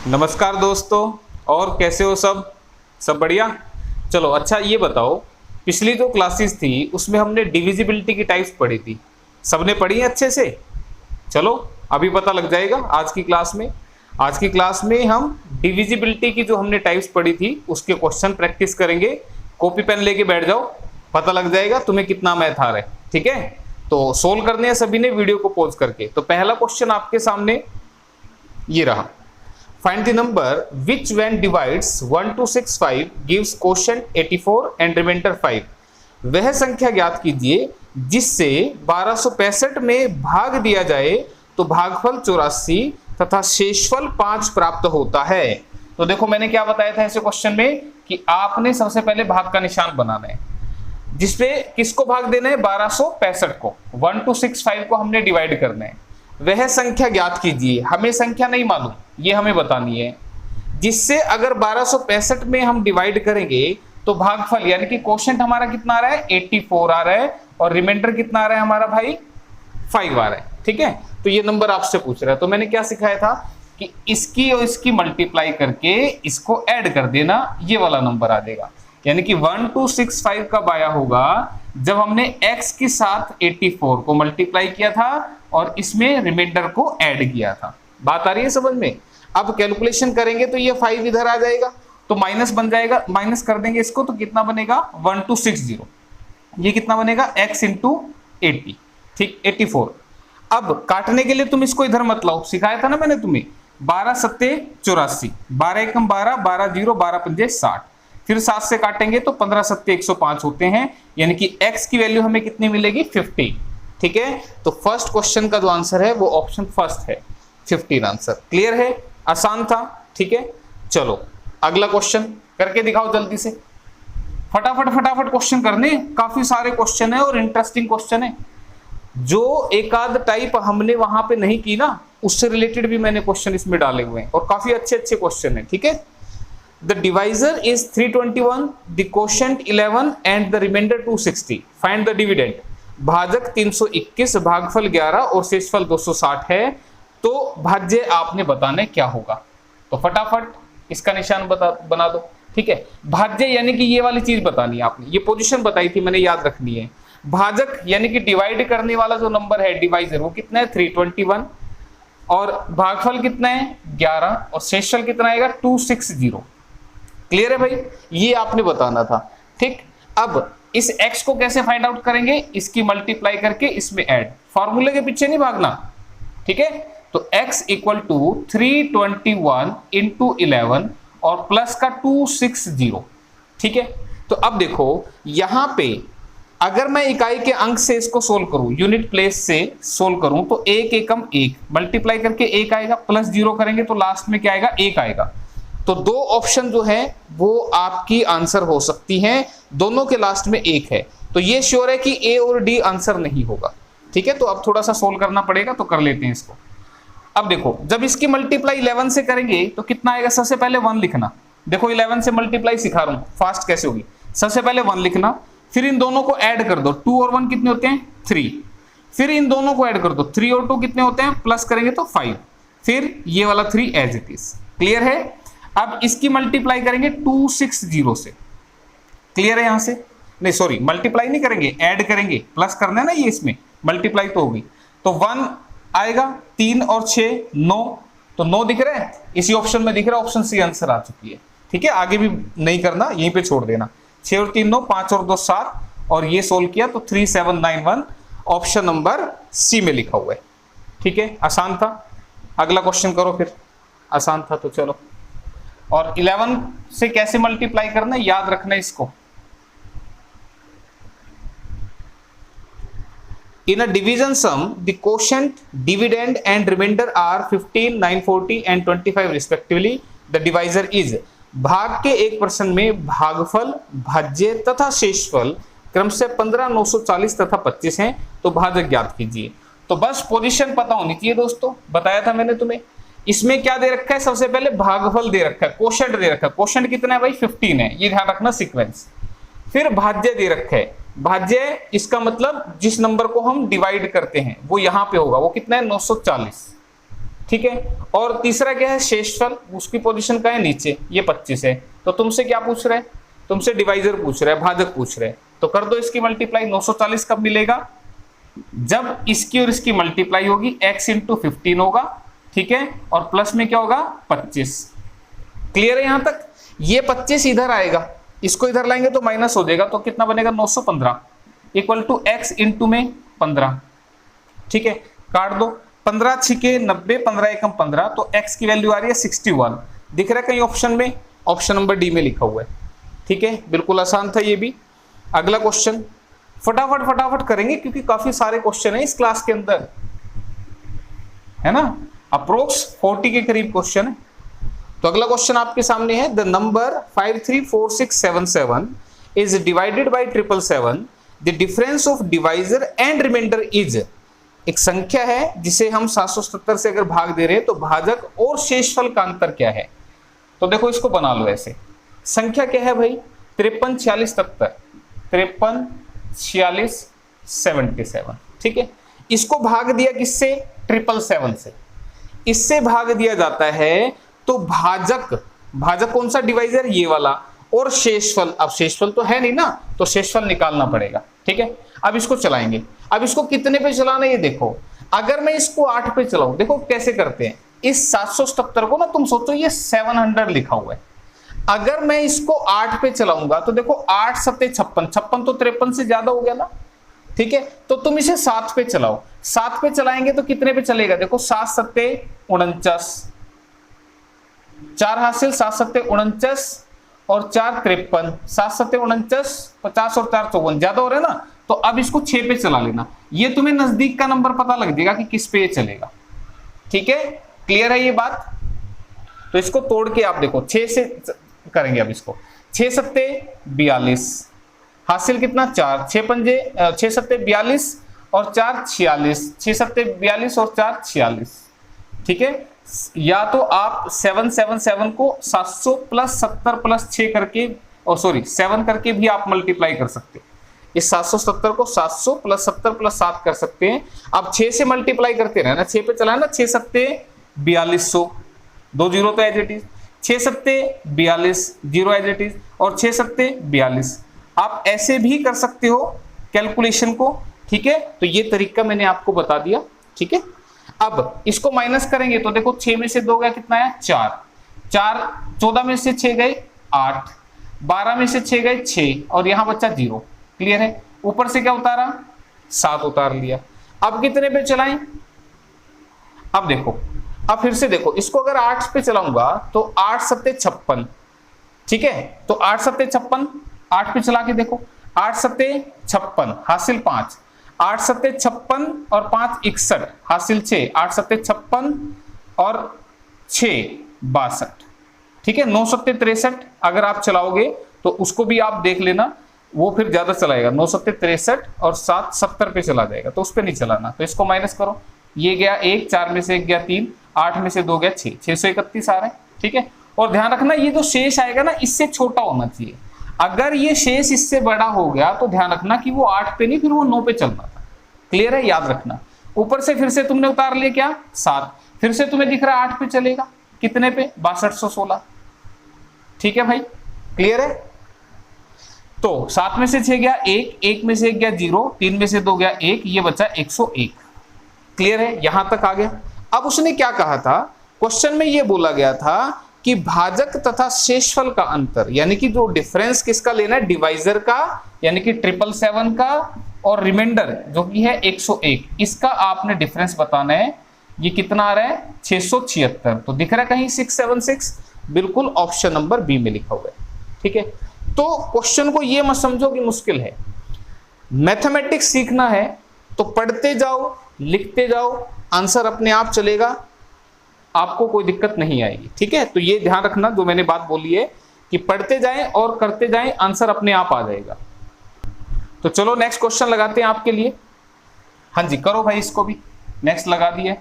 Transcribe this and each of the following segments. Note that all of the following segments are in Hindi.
नमस्कार दोस्तों। और कैसे हो सब बढ़िया। चलो अच्छा ये बताओ, पिछली जो क्लासेस थी उसमें हमने डिविजिबिलिटी की टाइप्स पढ़ी थी, सबने पढ़ी है अच्छे से? चलो अभी पता लग जाएगा आज की क्लास में। आज की क्लास में हम डिविजिबिलिटी की जो हमने टाइप्स पढ़ी थी उसके क्वेश्चन प्रैक्टिस करेंगे। कॉपी पेन लेके बैठ जाओ, पता लग जाएगा तुम्हें कितना मैथ आ रहा है। ठीक है, तो सोल्व करने हैं सभी ने वीडियो को पॉज करके। तो पहला क्वेश्चन आपके सामने ये रहा, find the number which when divides 1 to 6 5 gives quotient 84 and remainder 5। वह संख्या ज्ञात कीजिए जिससे 1265 में भाग दिया जाए तो भागफल 84 तथा शेषफल 5 प्राप्त होता है। तो देखो मैंने क्या बताया था ऐसे क्वेश्चन में कि आपने सबसे पहले भाग का निशान बनाना है, जिसपे किसको भाग देना है, 1265 को। 1 to 6 5 को हमने डिवाइड करना है। वह संख्या ज्ञात कीजिए, हमें संख्या नहीं मालूम, ये हमें बतानी है, जिससे अगर 1265 में हम डिवाइड करेंगे तो भागफल यानी कि क्वोशंट हमारा कितना आ रहा है, 84 आ रहा है, और रिमाइंडर कितना आ रहा है हमारा भाई, 5 आ रहा है। ठीक है, तो ये नंबर आपसे पूछ रहा है। तो मैंने क्या सिखाया था कि इसकी और इसकी मल्टीप्लाई करके इसको ऐड कर देना, ये वाला नंबर आ जाएगा। यानी कि 1 to 6 5 कब आया होगा, जब हमने x के साथ 84 को मल्टीप्लाई किया था और इसमें रिमाइंडर को ऐड किया था। बात आ रही है समझ में? अब कैलकुलेशन करेंगे तो ये 5 इधर आ जाएगा, तो माइनस बन जाएगा, माइनस कर देंगे इसको तो कितना बनेगा, 1260। ये कितना बनेगा, x इंटू 80। ठीक, 84। अब काटने के लिए तुम इसको इधर मत लाओ, सिखाया था ना मैंने तुम्हें, 12 सत्ते 84, 12 एकम 12, 12 जीरो 12 पंजे 60। फिर 7 से काटेंगे तो 15 सत्ते 105 होते हैं, यानी कि x की वैल्यू हमें कितनी मिलेगी, 50। ठीक है, तो फर्स्ट क्वेश्चन का जो आंसर है वो ऑप्शन फर्स्ट है, 15 आंसर। क्लियर है, आसान था। ठीक है, चलो अगला क्वेश्चन करके दिखाओ जल्दी से, फटाफट फटाफट क्वेश्चन करने, काफी सारे क्वेश्चन है और इंटरेस्टिंग क्वेश्चन है। जो एक आध टाइप हमने वहां पे नहीं की ना, उससे रिलेटेड भी मैंने क्वेश्चन इसमें डाले हुए हैं और काफी अच्छे अच्छे क्वेश्चन है। ठीक है, The divisor is 321, the quotient 11 and the remainder 260. Find the dividend. भाजक 321, भागफल 11 और शेषफल 260 है, तो भाज्य आपने बताने क्या होगा। तो फटाफट इसका निशान बना दो। ठीक है, भाज्य यानी कि ये वाली चीज बतानी है आपने, ये पोजीशन बताई थी मैंने, याद रखनी है। भाजक यानी कि डिवाइड करने वाला जो नंबर है डिवाइजर, वो कितना है, 321, और भागफल कितना है, 11, और शेषफल कितना आएगा, 260। क्लियर है भाई, ये आपने बताना था। ठीक, अब इस x को कैसे फाइंड आउट करेंगे, इसकी मल्टीप्लाई करके इसमें ऐड, फार्मूले के पीछे नहीं भागना। ठीक है, तो x इक्वल टू 321 इंटू 11 और प्लस का 260। ठीक है, तो अब देखो यहां पे अगर मैं इकाई के अंक से इसको सोल्व करूं, यूनिट प्लेस से सोल्व करूं, तो 1 एकम 1 मल्टीप्लाई करके 1 आएगा, प्लस 0 करेंगे तो लास्ट में क्या आएगा, 1 आएगा। तो दो ऑप्शन जो है वो आपकी आंसर हो सकती हैं, दोनों के लास्ट में 1 है, तो ये श्योर है कि ए और डी आंसर नहीं होगा। ठीक है, तो अब थोड़ा सा सोल्व करना पड़ेगा, तो कर लेते हैं इसको। अब देखो जब इसकी मल्टीप्लाई 11 से करेंगे तो कितना आएगा, सबसे पहले 1 लिखना। देखो 11 से मल्टीप्लाई सिखा रहा हूं, फास्ट कैसे होगी। सबसे पहले 1 लिखना, फिर इन दोनों को ऐड कर दो, 2 और 1 कितने होते हैं, 3। फिर इन दोनों को ऐड कर दो, 3 और 2 कितने होते हैं, प्लस करेंगे तो 5। फिर ये वाला 3 एज इट इज। क्लियर है, अब इसकी मल्टीप्लाई करेंगे 260 से। क्लियर है, यहां से नहीं, सॉरी मल्टीप्लाई नहीं करेंगे, ऐड करेंगे, प्लस करना है ना, ये इसमें मल्टीप्लाई तो होगी। तो 1 आएगा, 3 और 6 9, तो 9 दिख रहा है, इसी ऑप्शन में दिख रहा है, ऑप्शन सी आंसर आ चुकी है। ठीक है, आगे भी नहीं करना, यहीं पे छोड़ देना। 6 और 3 9, 5 और 2 7, और ये सोल्व किया तो 3791 ऑप्शन नंबर सी में लिखा हुआ है। ठीक है, आसान था। अगला क्वेश्चन करो फिर, आसान था तो चलो। और 11 से कैसे मल्टीप्लाई करना याद रखना इसको। In a division sum, the quotient, dividend and remainder are 15, 940 and 25 respectively. The divisor is, भाग के एक प्रश्न में भागफल, भाज्य तथा शेषफल क्रमशः 15, 940 तथा 25 हैं, तो भाजक ज्ञात कीजिए। तो बस पोजीशन पता होनी चाहिए दोस्तों, बताया था मैंने तुम्हें। इसमें क्या दे रखा है, सबसे पहले भागफल दे रखा है, क्वोशंट दे रखा है, क्वोशंट कितना है भाई, 15 है, ये ध्यान रखना सीक्वेंस। फिर भाज्य दे रखा है, भाज्य इसका मतलब जिस नंबर को हम डिवाइड करते हैं वो यहां पे होगा, वो कितना है, 940। ठीक है। और तीसरा क्या है, शेषफल, उसकी पोजीशन का है नीचे, ये 25 है। तो तुमसे क्या पूछ रहे हैं, तुमसे डिवाइजर पूछ रहे हैं, भाजक पूछ रहे हैं। तो कर दो इसकी मल्टीप्लाई। 940 कब मिलेगा, जब इसकी और इसकी मल्टीप्लाई होगी, x इंटू 15 होगा, ठीक है, और प्लस में क्या होगा 25। क्लियर है यहां तक। ये 25 इधर आएगा, इसको इधर लाएंगे तो माइनस हो जाएगा, तो कितना बनेगा 915 इक्वल टू x इंटू में 15, ठीक है। काट दो, 15 छिके 90, 15 एकम 15, तो x की वैल्यू आ रही है 61। दिख रहा है कहीं ऑप्शन में, ऑप्शन नंबर डी में लिखा हुआ है, ठीक है। बिल्कुल आसान था ये भी। अगला क्वेश्चन फटाफट करेंगे क्योंकि काफी सारे क्वेश्चन है इस क्लास के अंदर, है ना, अप्रोक्स 40 के करीब क्वेश्चन है। तो अगला क्वेश्चन आपके सामने है, the number 534677 is divided by 777, the difference of divisor and remainder is. एक संख्या है जिसे हम 777 से अगर भाग दे रहे हैं तो भाजक और शेषफल का अंतर क्या है। तो देखो इसको बना लो ऐसे, संख्या क्या है भाई 53 46 77, 53 46 77, ठीक है। इसको भाग दिया किससे, 777 से, इससे भाग दिया जाता है तो भाजक, भाजक कौन सा, डिवाइजर ये वाला, और शेषफल, अब शेषफल तो है नहीं ना, तो शेषफल निकालना पड़ेगा, ठीक है। अब इसको चलाएंगे, अब इसको कितने पे चलाना ये देखो। अगर मैं इसको 8 पे चलाऊं, देखो कैसे करते हैं, इस 777 को ना तुम सोचो ये 700 लिखा हुआ है, अगर मैं इसको 8 पे चलाऊंगा तो देखो 8 सत्ते 56, 56 तो 53 से ज्यादा हो गया ना, ठीक है। तो तुम इसे 7 पे चलाओ, 7 पे चलाएंगे तो कितने पे चलेगा, देखो 7 सत्ते 49, 4 हासिल, 7 सत्ते 49 और 4 53, 7 सत्ते 49, 50 और 4 54, ज्यादा हो रहा है ना। तो अब इसको 6 पे चला लेना, ये तुम्हें नजदीक का नंबर पता लग जाएगा कि किस पे ये चलेगा, ठीक है। क्लियर है ये बात। तो इसको तोड़ के आप देखो 6 से करेंगे, अब इसको 6 सत्ते 42, हासिल कितना 4, 6 पंजे 6 सत्ते 42 और 4 46, 6 सत्ते 42 और 4 46, ठीक है। या तो आप 777 को 700 प्लस 70 प्लस 6 करके, और सॉरी 7 करके भी आप मल्टीप्लाई कर सकते हैं। इस 770 को 700 प्लस 70 प्लस 7 कर सकते हैं। आप 6 से मल्टीप्लाई करते रहना, 6 पे चला ना, 6 सत्ते 4200, 2 जीरो तो एज इट इज, 6 सत्ते 42 जीरो एज इट इज, और 6 सत्ते 42। आप ऐसे भी कर सकते हो कैलकुलेशन को, ठीक है। तो ये तरीका मैंने आपको बता दिया, ठीक है। अब इसको माइनस करेंगे तो देखो 6 में से 2 गया कितना है 4, 14 में से 6 गए 8, 12 में से 6 गए 6 और यहां बच्चा 0। क्लियर है। ऊपर से क्या उतारा 7 उतार लिया। अब कितने पे चलाएं, अब देखो, अब फिर से देखो, इसको अगर 8 पे चलाऊंगा तो 8 सत्ते 56, ठीक है। तो 8 सत्ते 56, 8 पे चला के देखो, 8 सत्ते 56 हासिल 5, 8 सत्ते 56 और 5 61 हासिल 6, 8 सत्ते 56 और 6 62, ठीक है। 9 सत्ते 63 अगर आप चलाओगे तो उसको भी आप देख लेना, वो फिर ज्यादा चलाएगा, 9 सत्ते 63 और 7 70 पे चला जाएगा, तो उस पर नहीं चलाना। तो इसको माइनस करो, ये गया 1, 4 में से 1 गया 3, 8 में से 2 गया 6, 631 आ रहा है, ठीक है। और ध्यान रखना ये जो शेष आएगा ना इससे छोटा होना चाहिए, अगर ये शेष इससे बड़ा हो गया तो ध्यान रखना कि वो 8 पे नहीं, फिर वो 9 पे चलना था। क्लियर है, याद रखना। ऊपर से फिर से तुमने उतार लिया क्या 7, फिर से तुम्हें दिख रहा है 8 पे चलेगा, कितने पे 6216, ठीक है भाई। क्लियर है। तो 7 में से 6 गया 1, 1 में से 1 गया 0, 3 में से 2 गया 1, ये बचा 101। क्लियर है, यहां तक आ गया। अब उसने क्या कहा था, क्वेश्चन में ये बोला गया था कि भाजक तथा शेषफल का अंतर, यानी कि जो डिफरेंस किसका लेना है, डिवाइजर का यानी कि 777 का, और रिमाइंडर जो कि है 101, इसका आपने डिफरेंस बताना है। ये कितना आ रहा है 676। तो दिख रहा है कहीं 676, बिल्कुल ऑप्शन नंबर बी में लिखा हुआ है, ठीक है। तो क्वेश्चन को ये मत समझो कि मुश्किल है, मैथमेटिक्स सीखना है तो पढ़ते जाओ, लिखते जाओ, आंसर अपने आप चलेगा, आपको कोई दिक्कत नहीं आएगी, ठीक है। तो ये ध्यान रखना जो मैंने बात बोली है कि पढ़ते जाएं और करते जाएं, आंसर अपने आप आ जाएगा। तो चलो नेक्स्ट क्वेश्चन लगाते हैं आपके लिए। हाँ जी करो भाई, इसको भी नेक्स्ट लगा दिए।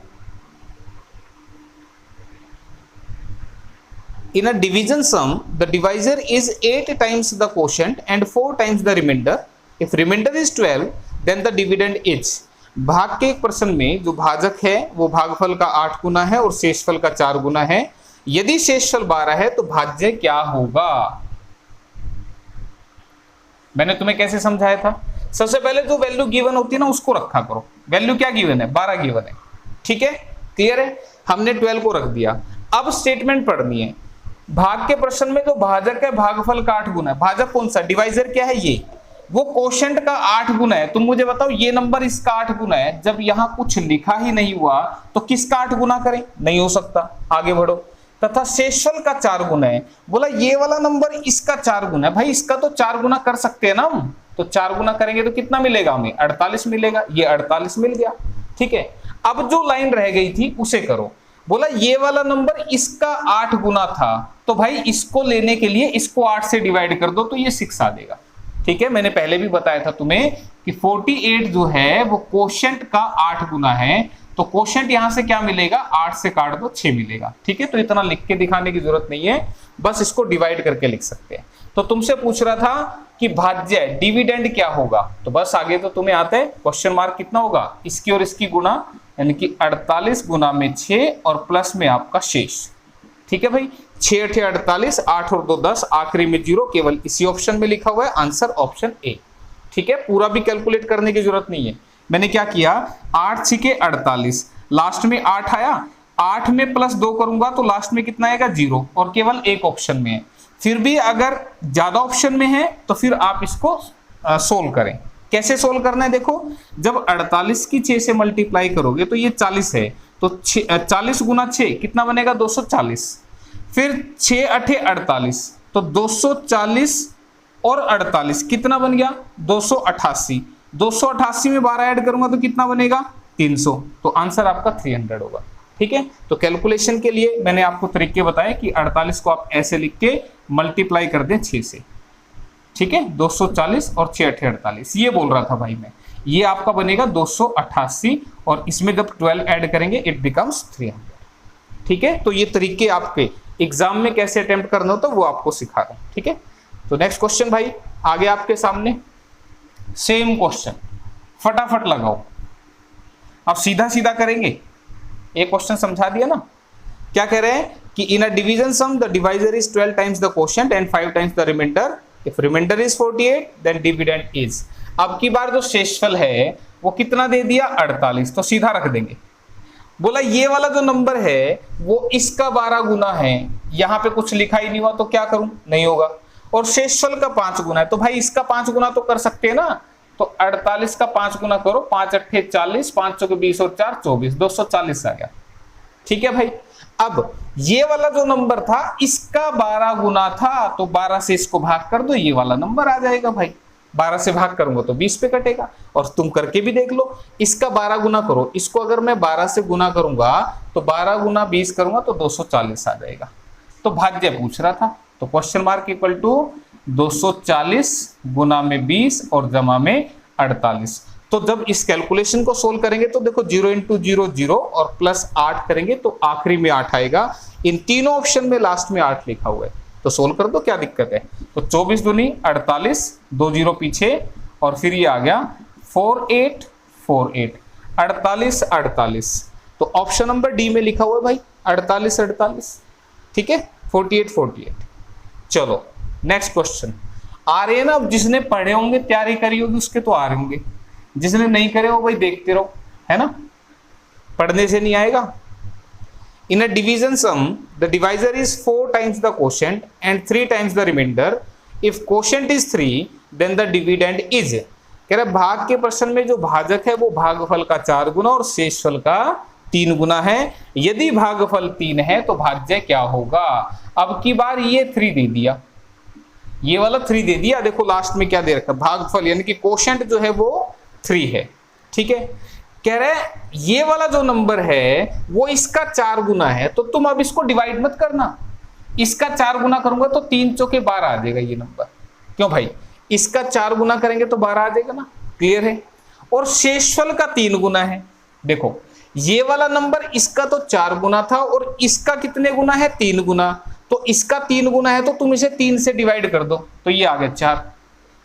In a division sum, the divisor is 8 times the quotient and 4 times the remainder. If remainder is 12, then the dividend is. भाग के एक प्रश्न में जो भाजक है वो भागफल का 8 गुना है और शेषफल का 4 गुना है। यदि शेषफल 12 है तो भाज्य क्या होगा? मैंने तुम्हें कैसे समझाया था? सबसे पहले जो वैल्यू गिवन होती है ना उसको रखा करो। वैल्यू क्या गिवन है? 12 गिवन है। ठीक है, क्लियर है? हमने 12 को रख दिया। अब स्टेटमेंट पढ़नी है। भाग के प्रश्न में जो भाजक है भागफल का 8 गुना है। भाजक कौन सा? डिवाइजर क्या है? ये वो कोशेंट का 8 गुना है। तुम मुझे बताओ ये नंबर इसका 8 गुना है। जब यहां कुछ लिखा ही नहीं हुआ तो किसका 8 गुना करें? नहीं हो सकता। आगे बढ़ो। तथा शेषफल का 4 गुना है। बोला ये वाला नंबर इसका 4 गुना है। भाई इसका तो 4 गुना कर सकते हैं ना हम, तो 4 गुना करेंगे तो कितना मिलेगा हमें? 48 मिलेगा। ये 48 मिल गया। ठीक है, अब जो लाइन रह गई थी उसे करो। बोला ये वाला नंबर इसका 8 गुना था, तो भाई इसको लेने के लिए इसको 8 से डिवाइड कर दो तो ये 6 आ देगा। ठीक है, मैंने पहले भी बताया था तुम्हें कि 48 जो है वो कोशेंट का 8 गुना है। तो कोशेंट यहां से क्या मिलेगा? 8 से काट दो 6 मिलेगा। ठीक है, तो इतना लिख के दिखाने की जरूरत नहीं है, बस इसको डिवाइड करके लिख सकते हैं। तो तुमसे पूछ रहा था कि भाज्य डिविडेंड क्या होगा, तो बस आगे तो तुम्हें आता है। क्वेश्चन मार्क कितना होगा? इसकी और इसकी गुना, यानी कि 48 गुना में 6 और प्लस में आपका शेष। ठीक है भाई, 6 8 48, 8 और 2 10, आखिरी में 0, केवल इसी ऑप्शन में लिखा हुआ है। Answer option A. ठीक है, पूरा भी कैलकुलेट करने की जरूरत नहीं है। मैंने क्या किया? 8 6 48, लास्ट में 8 आया, 8 में प्लस 2 करूंगा तो लास्ट में कितना आएगा? 0, और केवल एक ऑप्शन में है। फिर भी अगर ज्यादा ऑप्शन में है तो फिर आप इसको सोल्व करें। कैसे सोल्व करना है? देखो, जब 48 की 6 से मल्टीप्लाई करोगे तो ये 40 है, तो 40 गुना 6 कितना बनेगा? 240। फिर 6 8 48, तो 240 और 48 कितना बन गया? 288। 288 में 12 ऐड करूंगा तो कितना बनेगा? 300। तो आंसर आपका 300 होगा। ठीक है, तो कैलकुलेशन के लिए मैंने आपको तरीके बताए कि 48 को आप ऐसे लिख के मल्टीप्लाई कर दें 6 से। ठीक है, 240 और 6 8 48, ये बोल रहा था भाई मैं। ये आपका बनेगा 288 और इसमें जब 12 ऐड करेंगे इट बिकम्स 300। ठीक है, तो ये तरीके आपके एग्जाम में कैसे अटेम्प्ट करना होता है वो आपको सिखा रहा हूं। ठीक है, तो नेक्स्ट क्वेश्चन भाई आगे आपके सामने सेम क्वेश्चन, फटाफट लगाओ। अब सीधा सीधा करेंगे। एक क्वेश्चन समझा दिया ना। क्या कह रहे हैं कि in a division sum the divisor is 12 times the quotient and 5 times the remainder. If remainder is 48 then dividend is. अब की बार जो शेषफल है वो कितना दे दिया? 48, तो सीधा रख देंगे। बोला ये वाला जो नंबर है वो इसका 12 गुना है। यहां पे कुछ लिखा ही नहीं हुआ तो क्या करूं? नहीं होगा। और शेषफल का 5 गुना है, तो भाई इसका 5 गुना तो कर सकते हैं ना। तो 48 का 5 गुना करो, 5 8 40, 5 चौके 20 और 4 24, 240 आ गया। ठीक है भाई, अब ये वाला जो नंबर था इसका 12 गुना था, तो 12 से इसको भाग कर दो, ये वाला नंबर आ जाएगा भाई। 12 से भाग करूंगा तो 20 पे कटेगा। और तुम करके भी देख लो, इसका 12 गुना करो, इसको अगर मैं 12 से गुना करूंगा तो 12 गुना 20 करूंगा तो 240 आ जाएगा। तो भाज्य पूछ रहा था, तो क्वेश्चन मार्क इक्वल टू 240 गुना में 20 और जमा में 48। तो जब इस कैलकुलेशन को सोल्व करेंगे तो देखो 0 इंटू 0 0 और प्लस 8 करेंगे तो आखिरी में 8 आएगा। इन तीनों ऑप्शन में लास्ट में 8 लिखा हुआ है, तो सोल्व कर दो, क्या दिक्कत है। तो 24 दूनी 48, 2 0 पीछे और फिर ये आ गया 4 8 4 8, 48 48। तो ऑप्शन नंबर डी में लिखा हुआ है भाई 48 48। ठीक है, 48 48। चलो नेक्स्ट क्वेश्चन आ रहे हैं ना। अब जिसने पढ़े होंगे तैयारी करी होगी उसके तो आ रहे होंगे, जिसने नहीं करे हो भाई देखते रहो, है ना, पढ़ने से नहीं आएगा। In a division sum, the divisor is 4 times the quotient and 3 times the remainder. If quotient is 3, then the dividend is। कह रहे भाग के प्रश्न में जो भाजक है वो भागफल का 4 गुना और शेषफल का 3 गुना है। यदि भागफल 3 है तो भाज्य क्या होगा। अब की बार ये 3 दे दिया, ये वाला 3 दे दिया। देखो लास्ट में क्या दे रखा, भागफल यानी कि क्वोशिएंट जो है वो 3 है। ठीक है, कह रहे ये वाला जो नंबर है वो इसका 4 गुना है, तो तुम अब इसको डिवाइड मत करना। इसका 4 गुना करूंगा तो 3 चौके 12 आ जाएगा ये नंबर। क्यों भाई, इसका 4 गुना करेंगे तो 12 आ जाएगा ना, क्लियर है। और शेषफल का 3 गुना है। देखो ये वाला नंबर इसका तो 4 गुना था और इसका कितने गुना है? 3 गुना। तो इसका 3 गुना है तो तुम इसे 3 से डिवाइड कर दो तो ये आ गया 4।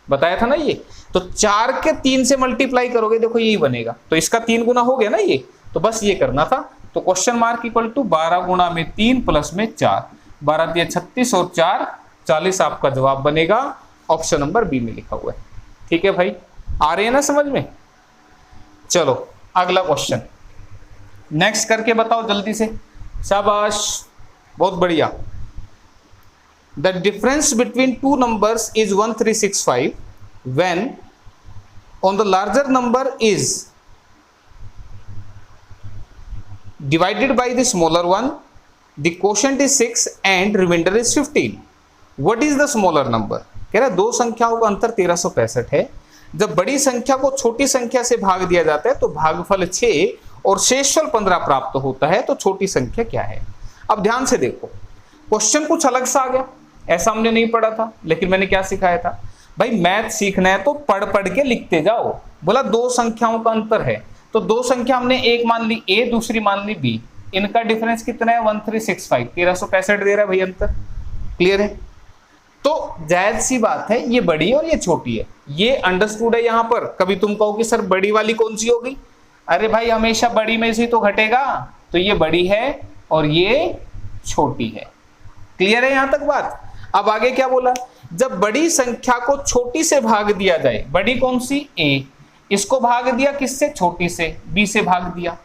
बताया था ना ये। तो 4 के 3 से मल्टीप्लाई करोगे, देखो यही बनेगा, तो इसका 3 गुना हो गया ना ये, तो बस ये करना था। तो क्वेश्चन मार्क इक्वल टू 12 गुणा में 3 प्लस में 4, 12 दिया 36 और 4 40 आपका जवाब बनेगा। ऑप्शन नंबर बी में लिखा हुआ है। ठीक है भाई, आ रहे हैं ना समझ में। चलो अगला क्वेश्चन नेक्स्ट करके बताओ जल्दी से, शाबाश, बहुत बढ़िया। The difference between two numbers is 1365 when on the larger number is divided by the smaller one, the quotient is 6 and remainder is 15. What is the smaller number? कह रहा है दो संख्याओं का अंतर 1365 है। जब बड़ी संख्या को छोटी संख्या से भाग दिया जाता है तो भागफल 6 और शेषफल 15 प्राप्त होता है, तो छोटी संख्या क्या है। अब ध्यान से देखो, क्वेश्चन कुछ अलग सा आ गया, ऐसा हमने नहीं पढ़ा था, लेकिन मैंने क्या सिखाया था भाई, मैथ सीखना है तो पढ़ पढ़ के लिखते जाओ। बोला दो संख्याओं का अंतर है, तो दो संख्या हमने एक मान ली ए, दूसरी मान ली बी, इनका डिफरेंस कितना है 1365, 1365 दे रहा है भाई अंतर। क्लियर है, तो जायज सी बात है, ये बड़ी और ये छोटी है, ये अंडरस्टूड है। यहां पर कभी तुम कहो कि सर बड़ी वाली कौन सी होगी, अरे भाई हमेशा बड़ी में से तो घटेगा, तो ये बड़ी है और ये छोटी है। क्लियर है यहां तक बात। अब आगे क्या बोला, जब बड़ी संख्या को छोटी से भाग दिया जाए, बड़ी कौन सी ए, इसको भाग दिया किससे, छोटी से, बी से भाग दिया,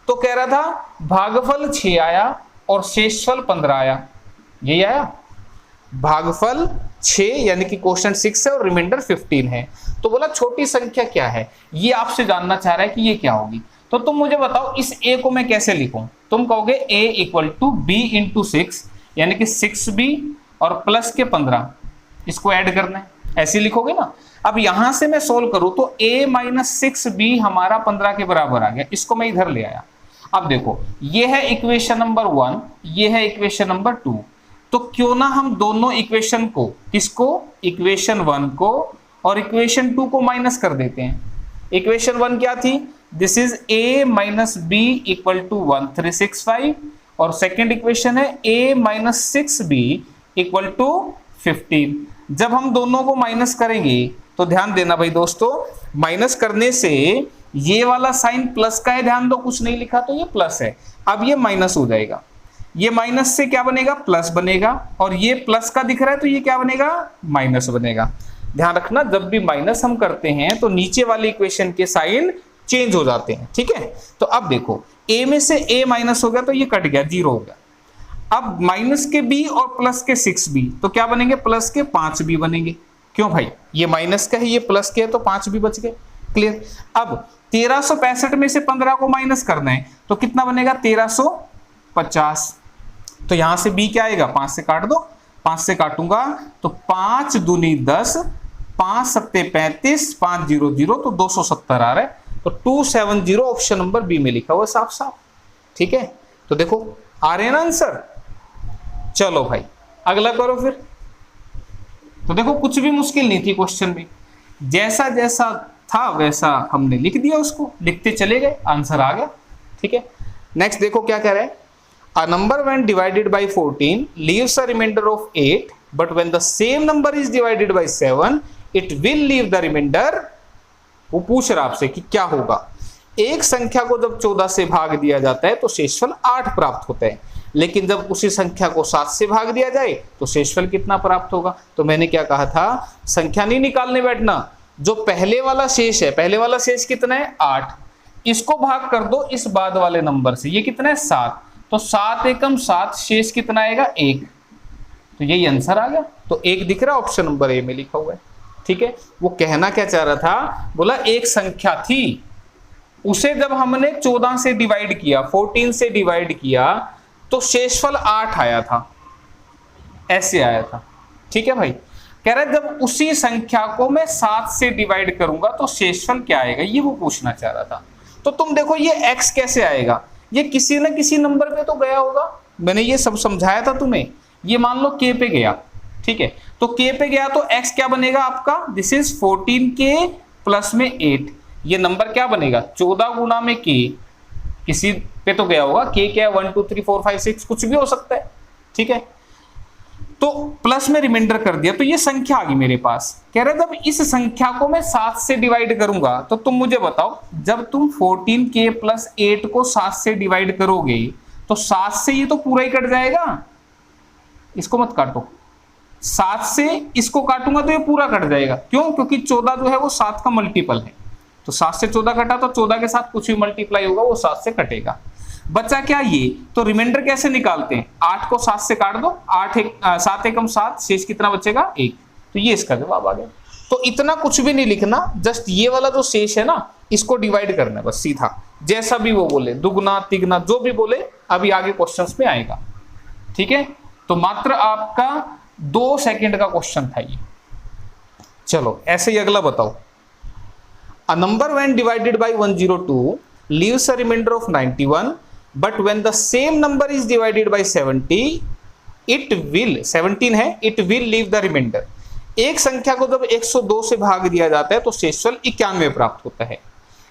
तो कह रहा था भागफल 6 आया और शेषफल 15 आया, यही आया। भागफल 6 यानी कि क्वेश्चन 6 है और रिमाइंडर 15 है, तो बोला छोटी संख्या क्या है, ये आपसे जानना चाह रहा है कि ये क्या होगी। तो तुम मुझे बताओ इस ए को मैं कैसे लिखूं। तुम कहोगे ए इक्वल टू बी इंटू 6, यानी कि 6b और प्लस के 15, इसको ऐड करना है, ऐसे लिखोगे ना। अब यहां से मैं सोल्व करूं तो a माइनस 6b हमारा 15 के बराबर आ गया, इसको मैं इधर ले आया। अब देखो ये है इक्वेशन नंबर 1, ये है इक्वेशन नंबर 2, तो क्यों ना हम दोनों इक्वेशन को, किसको, इक्वेशन 1 को और इक्वेशन 2 को माइनस कर देते हैं। इक्वेशन 1 क्या थी, this is a minus b equal to 1365, और सेकेंड इक्वेशन है a minus 6b equal to 15। जब हम दोनों को माइनस करेंगे तो ध्यान देना भाई दोस्तों, माइनस करने से ये वाला साइन प्लस का है, ध्यान दो कुछ नहीं लिखा तो ये प्लस है, अब ये माइनस हो जाएगा, ये माइनस से क्या बनेगा, प्लस बनेगा, और ये प्लस का दिख रहा है तो ये क्या बनेगा, माइनस बनेगा। ध्यान रखना जब भी माइनस हम करते हैं तो नीचे वाली इक्वेशन के साइन चेंज हो जाते हैं। ठीक है, तो अब देखो a में से a माइनस हो गया तो ये कट गया, 0 हो गया। अब माइनस के b और प्लस के 6b, तो क्या बनेंगे, प्लस के 5b बनेंगे। क्यों भाई, ये माइनस का है ये प्लस के है तो 5b बच गए। क्लियर। अब 1365 में से 15 को माइनस करना है तो कितना बनेगा, 1350। तो यहां से b क्या आएगा, 5 से काट दो, 5 से काटूंगा तो 5 दूनी 10, 5 सत्ते 35, 5 0 0, तो 270 आ रहा है, तो 270 ऑप्शन नंबर बी में लिखा हुआ साफ साफ। ठीक है, तो देखो आ रहे हैं ना आंसर। चलो भाई अगला करो फिर। तो देखो कुछ भी मुश्किल नहीं थी क्वेश्चन में, जैसा जैसा था वैसा हमने लिख दिया, उसको लिखते चले गए, आंसर आ गया। ठीक है, नेक्स्ट देखो क्या कह रहा है, a number when divided by 14 leaves a remainder of 8, but when the same number is divided by 7 it will leave the remainder. वो पूछ रहा आपसे कि क्या होगा। एक संख्या को जब 14 से भाग दिया जाता है तो शेषफल 8 प्राप्त होता है, लेकिन जब उसी संख्या को 7 से भाग दिया जाए तो शेषफल कितना प्राप्त होगा। तो मैंने क्या कहा था, संख्या नहीं निकालने बैठना, जो पहले वाला शेष है, पहले वाला शेष कितना है 8, इसको भाग कर दो इस बाद वाले नंबर से, ये कितना है 7, तो 7 एकम 7, शेष कितना आएगा 1, तो यही आंसर आ गया। तो 1 दिख रहा है, ऑप्शन नंबर ए में लिखा हुआ है। ठीक है, वो कहना क्या चाह रहा था, बोला एक संख्या थी, उसे जब हमने 14 से डिवाइड किया, 14 से डिवाइड किया तो शेषफल 8 आया था, ऐसे आया था। ठीक है भाई, कह रहा है जब उसी संख्या को मैं 7 से डिवाइड करूंगा तो शेषफल क्या आएगा, ये वो पूछना चाह रहा था। तो तुम देखो ये x कैसे आएगा, ये किसी न किसी नंबर पे तो गया होगा, मैंने ये सब समझाया था तुम्हें। ये मान लो k पे गया, ठीक है, तो k पे गया तो x क्या बनेगा आपका, दिस इज 14k प्लस में 8, ये नंबर क्या बनेगा 14 गुना में k, किसी पे तो गया होगा, k क्या है 1 2 3 4 5 6 कुछ भी हो सकता है। ठीक है, तो प्लस में रिमाइंडर कर दिया, तो ये संख्या आ गई मेरे पास। कह रहे जब इस संख्या को मैं 7 से डिवाइड करूंगा, तो तुम मुझे बताओ जब तुम 14k + 8 को 7 से डिवाइड करोगे तो 7 से ये तो पूरा ही कट जाएगा, इसको मत काटो, 7 से इसको काटूंगा तो ये पूरा कट जाएगा। क्यों? क्योंकि 14 जो है वो 7 का मल्टीपल है, तो 7 से 14 कटा तो 14 के साथ कुछ भी मल्टीप्लाई होगा वो 7 से कटेगा। बचा क्या ये, तो रिमाइंडर कैसे निकालते हैं, 8 को 7 से काट दो, 7 एकम 7, शेष कितना बचेगा 1, तो ये इसका जवाब आ गया। तो इतना कुछ भी नहीं लिखना, जस्ट ये वाला जो शेष है ना इसको डिवाइड करना है बस सीधा, जैसा भी वो बोले, दुगना तिगना जो भी बोले अभी आगे क्वेश्चंस में आएगा। ठीक है, तो मात्र आपका 2 सेकंड का क्वेश्चन था ये। चलो ऐसे ही अगला बताओ, अ number when divided bye 102 leaves a remainder of 91, but when the same number is divided by 70 it will 17 है, it will leave the remainder। एक संख्या को जब 102 से भाग दिया जाता है तो शेषफल 91 प्राप्त होता है,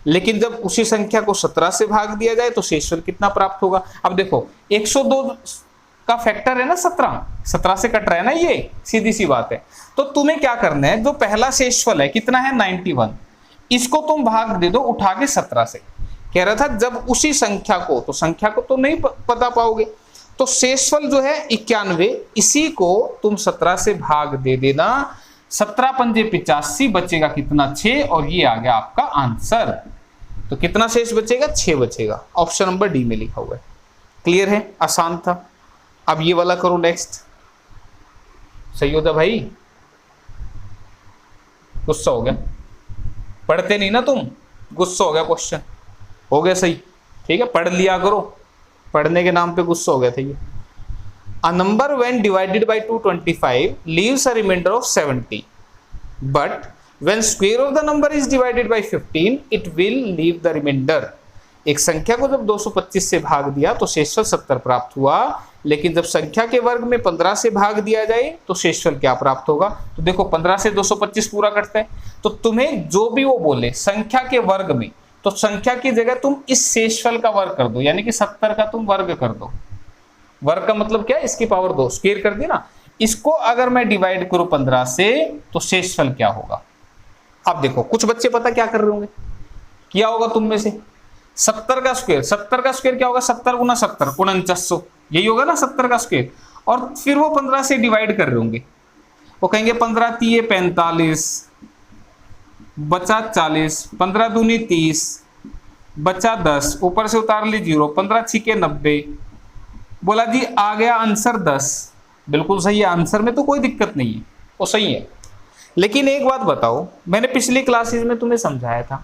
लेकिन जब उसी संख्या को 17 से भाग दिया जाए तो शेषफल कितना प्राप्त होगा। अब देखो 102 का फैक्टर है ना 17 से कट रहा है ना, ये सीधी सी बात है। तो तुम्हें क्या करना है, जो पहला शेषफल है कितना है 91, इसको तुम भाग दे दो उठा के 17 से। कह रहा था जब उसी संख्या को, तो संख्या को तो नहीं पता पाओगे, तो शेषफल जो है 91, इसी को तुम 17 से भाग दे देना, 17 पंजे 85, बचेगा कितना 6, और ये आ गया आपका आंसर। तो कितना शेष बचेगा 6 बचेगा, ऑप्शन नंबर डी में लिखा हुआ है। क्लियर है, आसान था। अब ये वाला करो नेक्स्ट, सही होता भाई, गुस्सा हो गया, पढ़ते नहीं ना तुम, गुस्सा हो गया, क्वेश्चन हो गया सही, ठीक है, पढ़ लिया करो, पढ़ने के नाम पे गुस्सा हो गया था ये। A number when divided by 225 leaves a remainder of 70, but when square of the number is divided by 15 it will leave the remainder. एक संख्या को जब 225 से भाग दिया तो शेषफल 70 प्राप्त हुआ, लेकिन जब संख्या के वर्ग में 15 से भाग दिया जाए तो शेषफल क्या प्राप्त होगा। तो देखो 15 से 225 पूरा कटता है, तो तुम्हें जो भी वो बोले संख्या के वर्ग में, तो संख्या की जगह तुम इस शेषफल का वर्ग कर दो, यानी कि 70 का तुम वर्ग कर दो। वर्ग का मतलब क्या है, इसकी पावर 2 स्क्वायर कर दी ना। इसको अगर मैं डिवाइड करूं 15 से तो शेषफल क्या होगा। अब देखो कुछ बच्चे पता क्या कर रहे होंगे, क्या होगा तुम में से 70 का स्क्वायर, 70 का स्क्वायर क्या होगा, 70 गुना 70 4900, यही होगा ना 70 का स्क्वायर। और फिर वो 15 से डिवाइड कर रहे होंगे, वो कहेंगे 15 3 45 बचा 40, 15 दूनी 30 बचा 10, ऊपर से उतार ली 0, 15 6 90, बोला जी आ गया आंसर 10। बिल्कुल सही है, आंसर में तो कोई दिक्कत नहीं है, वो सही है। लेकिन एक बात बताओ, मैंने पिछली क्लासेस में तुम्हें समझाया था,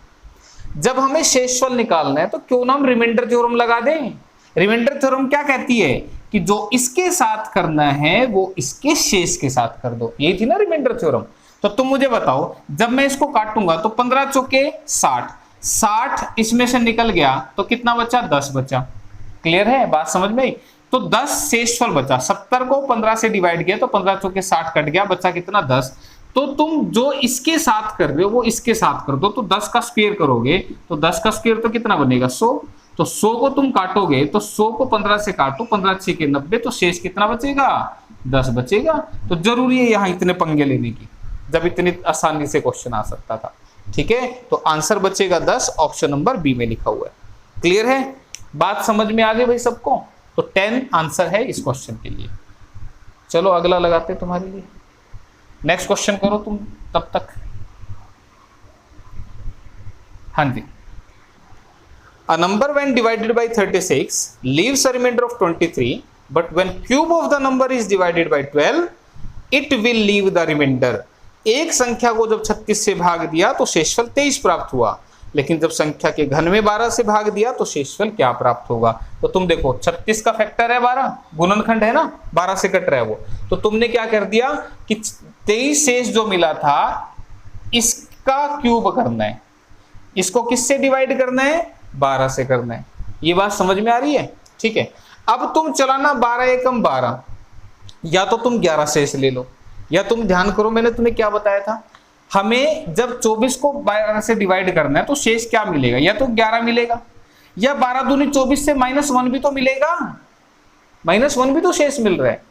जब हमें शेषफल निकालना है तो क्यों ना हम रिमाइंडर थ्योरम लगा दें। रिमाइंडर थ्योरम क्या कहती है कि जो इसके साथ करना है वो इसके शेष के साथ कर दो, यही थी ना रिमाइंडर थ्योरम। तो तुम मुझे बताओ, जब मैं इसको काटूंगा तो 15 चौके 60, 60 इसमें से निकल गया तो कितना बचा 10 बचा। क्लियर है, बात समझ में आई। तो 10 शेषफल बचा, 70 को 15 से डिवाइड किया तो 15 चौके 60 कट गया, बचा कितना 10। तो तुम जो इसके साथ कर रहे हो वो इसके साथ कर दो, तो 10 का स्क्वायर करोगे तो 10 का स्क्वायर तो कितना बनेगा 100, तो 100 को तुम काटोगे तो 100 को 15 से काटो, 15 6 90, तो शेष कितना बचेगा 10 बचेगा। तो जरूरी है यहाँ इतने पंगे लेने की, जब इतनी आसानी से क्वेश्चन आ सकता था। ठीक है, तो आंसर बचेगा 10, ऑप्शन नंबर बी में लिखा हुआ है। क्लियर है, बात समझ में आ गई भाई सबको। तो 10 आंसर है इस क्वेश्चन के लिए। चलो अगला लगाते तुम्हारे लिए, नेक्स्ट क्वेश्चन करो तुम तब तक। हाँ जी, a number when divided by 36 leaves a remainder of 23, but when cube of the number is divided by 12 it will leave the remainder. एक संख्या को जब 36 से भाग दिया तो शेषफल 23 प्राप्त हुआ, लेकिन जब संख्या के घन में 12 से भाग दिया तो शेषफल क्या प्राप्त होगा। तो तुम देखो 36 का फैक्टर है 12, गुणनखंड है ना, 12 से कट रहा है वो, तो तुमने क्या कर दिया कि 23 शेष जो मिला था इसका क्यूब करना है, इसको किससे डिवाइड करना है 12 से करना है। ये बात समझ में आ रही है। ठीक है, अब तुम चलाना 12 एकम 12, या तो तुम 11 शेष ले लो, या तुम ध्यान करो मैंने तुम्हें क्या बताया था, हमें जब 24 को 12 से डिवाइड करना है तो शेष क्या मिलेगा, या तो 11 मिलेगा, या 12 दूनी 24 से -1 भी तो मिलेगा, -1 भी तो शेष मिल रहा है।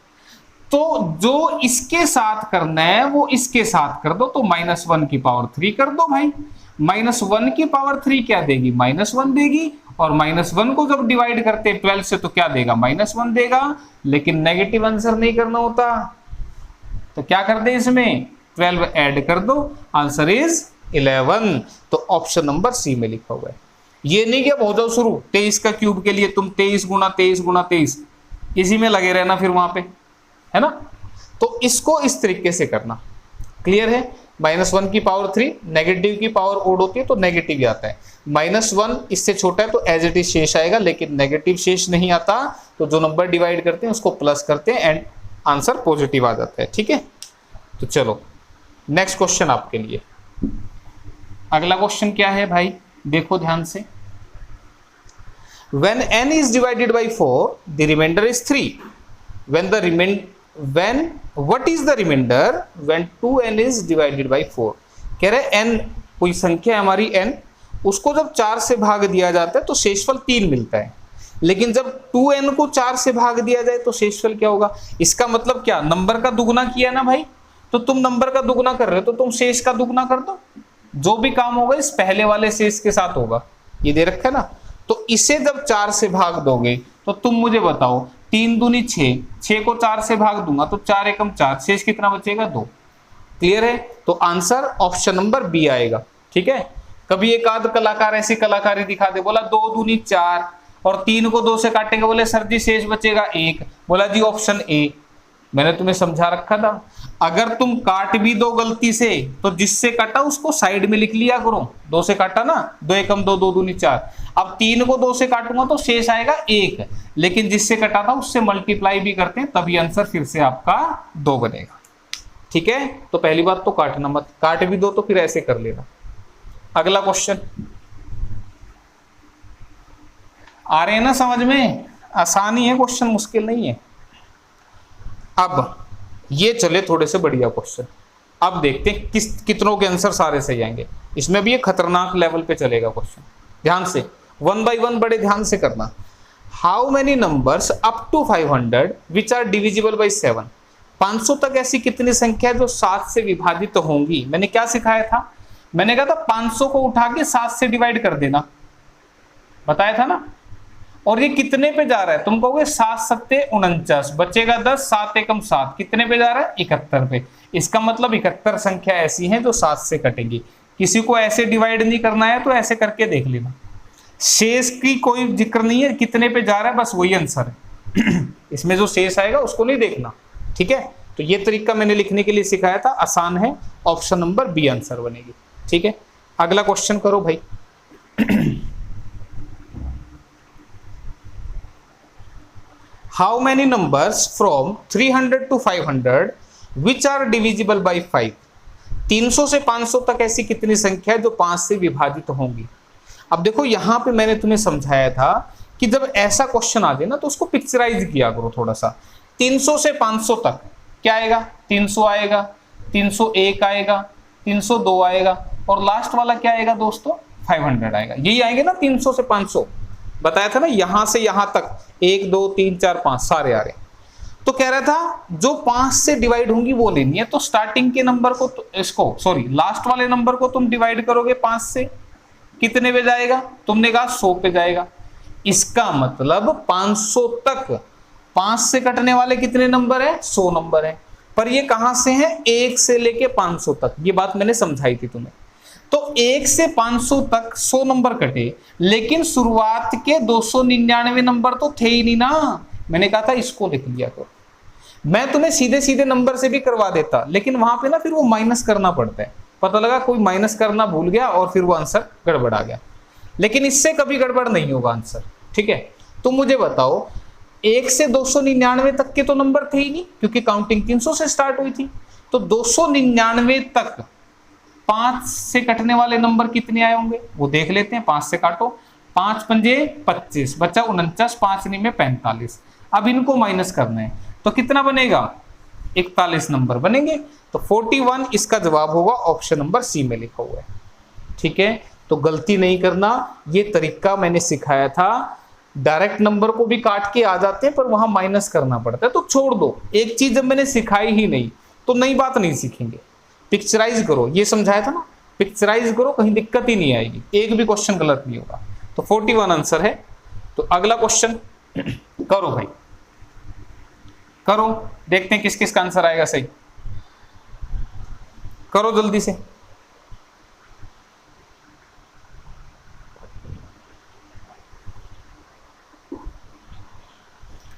तो जो इसके साथ करना है वो इसके साथ कर दो, तो -1 की पावर 3 कर दो भाई। -1 की पावर 3 क्या देगी? -1 देगी, और -1 को जब डिवाइड करते हैं 12 से तो क्या देगा? -1 देगा। लेकिन नेगेटिव आंसर नहीं करना होता, तो क्या कर दे इसमें? 12 ऐड कर दो, आंसर इज 11। तो ऑप्शन नंबर सी में लिखा हुआ है। ये नहीं कि अब हो जाओ शुरू 23 का क्यूब के लिए तुम 23 गुना 23 गुना 23 इसी में लगे रहना फिर वहां पे, है ना। तो इसको इस तरीके से करना, क्लियर है। -1 की पावर 3, नेगेटिव की पावर ओड होती है तो नेगेटिव ही आता है। -1 इससे छोटा है तो एज इट इज शेष आएगा, लेकिन नेगेटिव शेष नहीं आता, तो जो नंबर डिवाइड करते हैं उसको प्लस करते हैं एंड आंसर पॉजिटिव आ जाता है, ठीक है। तो चलो नेक्स्ट क्वेश्चन आपके लिए। अगला क्वेश्चन क्या है भाई, देखो ध्यान से। When n is divided by 4, the remainder is 3. What is the remainder when 2n is divided by 4? कह रहे n कोई संख्या है हमारी n, उसको जब 4 से भाग दिया जाता है तो शेषफल 3 मिलता है। लेकिन जब 2n को 4 से भाग दिया जाए तो शेषफल क्या होगा? इसका मतलब क्या, नंबर का दुगना किया ना भाई, तो तुम नंबर का दुगना कर रहे हो तो तुम शेष का दुगना कर दो। जो भी काम होगा इस पहले वाले शेष के साथ होगा, ये दे रखा है ना। तो इसे जब 4 से भाग दोगे तो तुम मुझे बताओ, 3 दूनी 6, 6 को 4 से भाग दूंगा तो 4 एकम 4, शेष कितना बचेगा? 2। क्लियर है। तो आंसर ऑप्शन नंबर बी आएगा, ठीक है। कभी एक आध कलाकार ऐसी कलाकारी दिखा दे, बोला 2 दूनी 4 और 3 को 2 से काटेंगे, बोले सर जी शेष बचेगा 1, बोला जी ऑप्शन ए। मैंने तुम्हें समझा रखा था, अगर तुम काट भी दो गलती से तो जिससे काटा उसको साइड में लिख लिया करो। 2 से काटा ना, 2 एकम 2, 2 दूनी 4। अब 3 को 2 से काटूंगा तो शेष आएगा 1, लेकिन जिससे कटा था उससे मल्टीप्लाई भी करते हैं, तभी आंसर फिर से आपका 2 बनेगा, ठीक है। तो पहली बात तो काटना मत, काट भी दो तो फिर ऐसे कर लेना। अगला क्वेश्चन आ रहे हैं ना समझ में? आसानी है क्वेश्चन, मुश्किल नहीं है। अब ये चले थोड़े से बढ़िया क्वेश्चन, अब देखते हैं कितनों के आंसर सारे सही आएंगे। इसमें भी ये खतरनाक लेवल पे चलेगा क्वेश्चन, ध्यान से 1 by 1 बड़े ध्यान से करना। How many numbers up to 500 which are divisible by 7? 500 तक ऐसी कितनी संख्या जो 7 से विभाजित तो होंगी? मैंने क्या सिखाया था? मैंने कहा था 500 को उठा के 7 से डिवाइड कर देना, बताया था ना। और ये कितने पे जा रहा है? तुम कहोगे 7 सत्ते 49, बचेगा 10, 7 एकम 7, कितने पे जा रहा है? 71 पे। इसका मतलब 71 संख्या ऐसी है जो 7 से कटेंगी। किसी को ऐसे डिवाइड नहीं करना है तो ऐसे करके देख लेना, शेष की कोई जिक्र नहीं है, कितने पे जा रहा है बस वही आंसर है। इसमें जो शेष आएगा उसको नहीं देखना, ठीक है। तो ये तरीका मैंने लिखने के लिए सिखाया था, आसान है, ऑप्शन नंबर बी आंसर बनेगी, ठीक है। अगला क्वेश्चन करो भाई। How many numbers from 300 to 500 which are divisible by 5? 300 से 500 तक ऐसी कितनी संख्या है जो 5 से विभाजित होंगी? अब देखो यहाँ पे मैंने तुम्हें समझाया था कि जब ऐसा क्वेश्चन आ जाए ना तो उसको पिक्चराइज किया करो थोड़ा सा। 300 से 500 तक क्या आएगा? 300 आएगा, 301 आएगा, 302 आएगा, और लास्ट वाला क्या आएगा दोस्तों? 500 आएगा। यही आएंगे ना 300 से 500, बताया था ना। यहां से यहां तक 1 2 3 4 5 सारे आ रहे। तो कह रहा था जो 5 से डिवाइड होंगी वो लेनी है। तो स्टार्टिंग के नंबर को लास्ट वाले नंबर को तुम डिवाइड करोगे 5 से, कितने पे जाएगा? तुमने कहा 100 पे जाएगा। इसका मतलब 500 तक 5 से कटने वाले कितने नंबर है? 100 नंबर है। पर ये कहां से है? 1 से लेके 500 तक। ये बात मैंने समझाई थी तुम्हें। तो 1 से 500 तक 100 नंबर कटे, लेकिन शुरुआत के 299 नंबर तो थे ही नहीं ना। मैंने कहा था इसको लिख लिया करो। मैं तुम्हें सीधे सीधे नंबर से भी करवा देता, लेकिन वहां पे ना फिर वो माइनस करना पड़ता है। पता लगा कोई माइनस करना भूल गया और फिर वो आंसर गड़बड़ आ गया। लेकिन इससे कभी गड़बड़ नहीं होगा आंसर, ठीक है। तो मुझे बताओ 1 से 299 तक के तो नंबर थे ही नहीं, क्योंकि काउंटिंग 300 से स्टार्ट हुई थी। तो 299 तक 5 से कटने वाले नंबर कितने आए होंगे वो देख लेते हैं। 5 से काटो, 5 पंजे 25, बचा 49, 5 नहीं में 45। अब इनको माइनस करना है तो कितना बनेगा? 41 नंबर बनेंगे। तो 41 इसका जवाब होगा, ऑप्शन नंबर सी में लिखा हुआ है, ठीक है। तो गलती नहीं करना, ये तरीका मैंने सिखाया था डायरेक्ट नंबर को भी काट के आ जाते हैं पर वहां माइनस करना पड़ता है, तो छोड़ दो। एक चीज जब मैंने सिखाई ही नहीं तो नई बात नहीं सीखेंगे। पिक्चराइज करो, ये समझाया था ना, पिक्चराइज करो, कहीं दिक्कत ही नहीं आएगी, एक भी क्वेश्चन गलत नहीं होगा। तो 41 आंसर है। तो अगला क्वेश्चन करो भाई, करो, देखते हैं किस किस का आंसर आएगा सही। करो जल्दी से।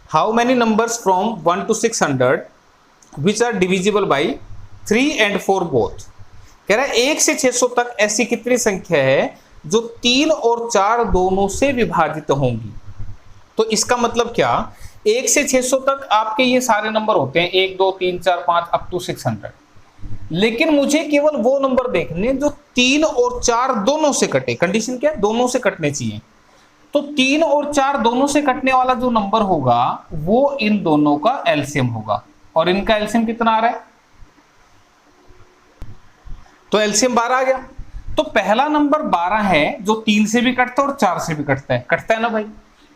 How many numbers from 1 to 600 which are divisible by 3 and 4 both. कह रहा है 1 से 600 तक ऐसी कितनी संख्या है जो 3 और 4 दोनों से विभाजित होंगी। तो इसका मतलब क्या, 1 से 600 तक आपके ये सारे नंबर होते हैं, 1 2 3 4 5 अप टू 600, लेकिन मुझे केवल वो नंबर देखने जो 3 और 4 दोनों से कटे। कंडीशन क्या है, दोनों से कटने चाहिए। तो 3 और 4 दोनों से कटने वाला जो नंबर होगा वो इन दोनों का एलसीएम होगा। और इनका एलसीएम कितना आ रहा है, तो एलसीएम 12 आ गया। तो पहला नंबर 12 है जो 3 से भी कटता है और 4 से भी कटता है ना भाई।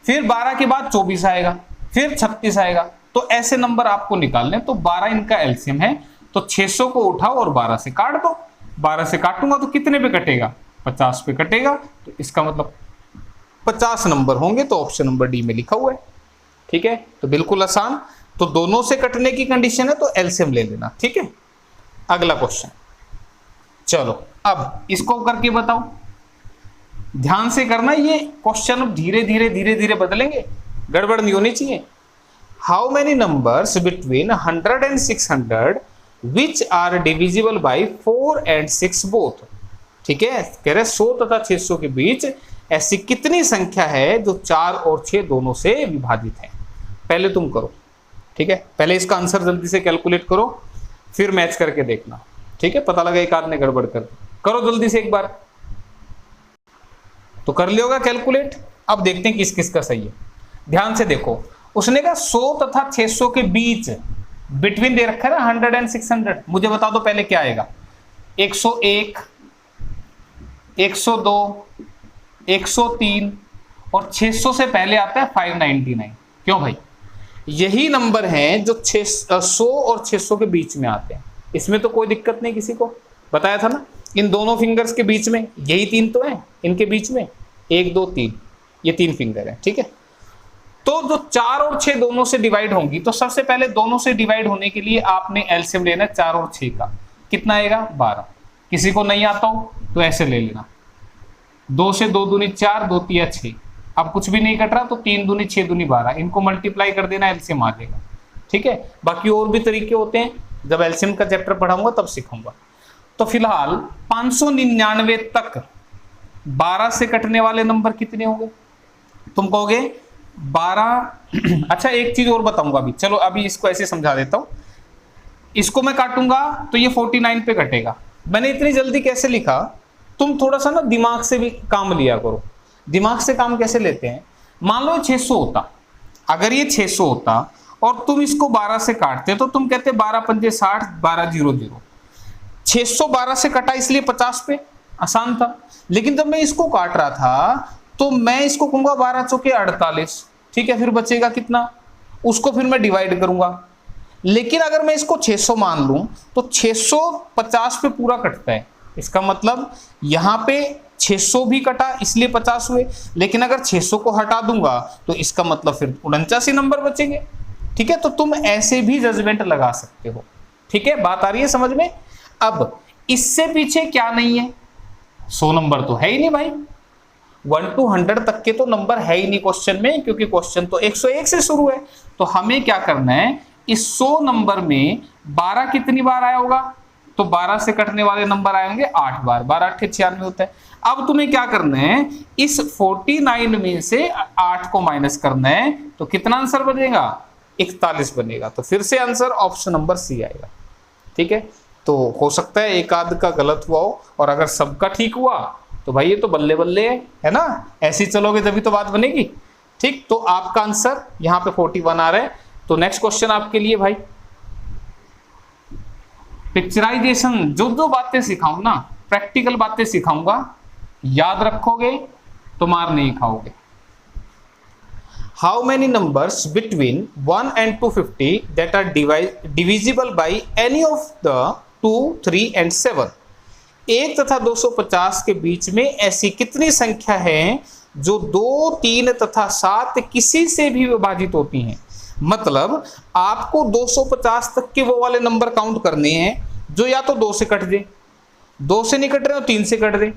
फिर 12 के बाद 24 आएगा, फिर 36 आएगा। तो ऐसे नंबर आपको निकालने, तो 12 इनका एलसीएम है। तो 600 को उठाओ और 12 से काट दो। 12 से काटूंगा तो कितने पे कटेगा, 50 पे कटेगा। तो इसका मतलब 50 नंबर होंगे। तो ऑप्शन नंबर डी में लिखा हुआ है। ठीक है, तो बिल्कुल आसान। तो दोनों से कटने की कंडीशन है तो एलसीएम ले लेना। ठीक है, अगला क्वेश्चन। चलो अब इसको करके बताओ, ध्यान से करना। ये क्वेश्चन अब धीरे धीरे धीरे धीरे बदलेंगे, गड़बड़ नहीं होनी चाहिए। How many numbers between 100 and 600 which are divisible by 4 and 6 both. ठीक है, कह रहे 100 तथा 600 के बीच ऐसी कितनी संख्या है जो 4 और 6 दोनों से विभाजित है। पहले तुम करो, ठीक है, पहले इसका आंसर जल्दी से कैलकुलेट करो, फिर मैच करके देखना। ठीक है, पता लगा एक आदमी ने गड़बड़ कर दी। करो जल्दी से एक बार, तो कर लिया होगा कैलकुलेट। अब देखते हैं किस किस का सही है। ध्यान से देखो, उसने कहा 100 तथा 600 के बीच, बिटवीन दे रखा है ना 100 and 600। मुझे बता दो पहले क्या आएगा। 101, 102, 103 और 600 से पहले आता है 599। क्यों भाई, यही नंबर हैं जो 100 और 600 के बीच में आते हैं। इसमें तो कोई दिक्कत नहीं किसी को, बताया था ना। इन दोनों फिंगर्स के बीच में यही 3 तो हैं, इनके बीच में 1 2 3 ये 3 फिंगर है। ठीक है, तो जो 4 और 6 दोनों से डिवाइड होंगी, तो सबसे पहले दोनों से डिवाइड होने के लिए आपने एलसीएम लेना है 4 और 6 का। कितना आएगा, 12। किसी को नहीं आता हो तो ऐसे ले लेना, 2 से 2 दूनी 4, 2 तिया 6। अब कुछ भी नहीं कट रहा तो 3 दूनी 6 दूनी 12, इनको मल्टीप्लाई कर देना, एलसीएम आ जाएगा। ठीक है, बाकी और भी तरीके होते हैं, जब एलसीएम का चैप्टर पढ़ाऊंगा तब सिखाऊंगा। तो फिलहाल 599 तक 12 से कटने वाले नंबर कितने होंगे, तुम कहोगे 12। अच्छा एक चीज और बताऊंगा अभी, चलो अभी इसको ऐसे समझा देता हूं। इसको मैं काटूंगा तो ये 49 पे कटेगा। मैंने इतनी जल्दी कैसे लिखा, तुम थोड़ा सा ना दिमाग से भी काम लिया करो। दिमाग से काम कैसे लेते हैं, मान लो 600 होता, अगर ये 600 होता और तुम इसको 12 से काटते तो तुम कहते 12 पंजे 60, 12 0 0। 612 से कटा इसलिए 50 पे, आसान था। लेकिन जब मैं इसको काट रहा था तो मैं इसको कहूंगा 12 चौके 48। ठीक है, फिर बचेगा कितना, उसको फिर मैं डिवाइड करूंगा। लेकिन अगर मैं इसको 600 मान लूं तो 650 पे पूरा कटता है। इसका मतलब यहां पे 600 भी कटा इसलिए 50 हुए, लेकिन अगर 600 को हटा दूंगा तो इसका मतलब फिर 49 नंबर बचेंगे। ठीक है, तो तुम ऐसे भी जजमेंट लगा सकते हो। ठीक है, बात आ रही है समझ में। अब इससे पीछे क्या नहीं है, 100 नंबर तो है ही नहीं भाई, 1 to 100 तक के तो नंबर है ही नहीं क्वेश्चन में, क्योंकि क्वेश्चन तो 101 से शुरू है। तो हमें क्या करना है, इस 100 नंबर में 12 कितनी बार आया होगा, तो 12 से कटने वाले नंबर आएंगे 8 बार, 12 8 96 होता है। अब तुम्हें क्या करना है, इस 49 में से 8 को माइनस करना है, तो कितना आंसर बनेगा, 41 बनेगा। तो फिर से आंसर ऑप्शन नंबर सी आएगा। ठीक है, तो हो सकता है एक आध का गलत हुआ हो, और अगर सबका ठीक हुआ तो भाई ये तो बल्ले बल्ले है ना, ऐसे ही चलोगे तभी तो बात बनेगी। ठीक, तो आपका आंसर यहाँ पे 41 आ रहा है। तो नेक्स्ट क्वेश्चन आपके लिए भाई, पिक्चराइजेशन, जो जो बातें सिखाऊं ना, प्रैक्टिकल बातें सिखाऊंगा, याद रखोगे तो मार नहीं खाओगे। How many numbers between 1 and 250 that are divisible by any of the 2, 3 and 7। 1 तथा 250 के बीच में ऐसी कितनी संख्या है जो 2, 3 तथा 7 किसी से भी विभाजित होती हैं। मतलब आपको 250 तक के वो वाले नंबर काउंट करने हैं जो या तो 2 से कट दे, 2 से नहीं कट रहे हो 3 से कट दे,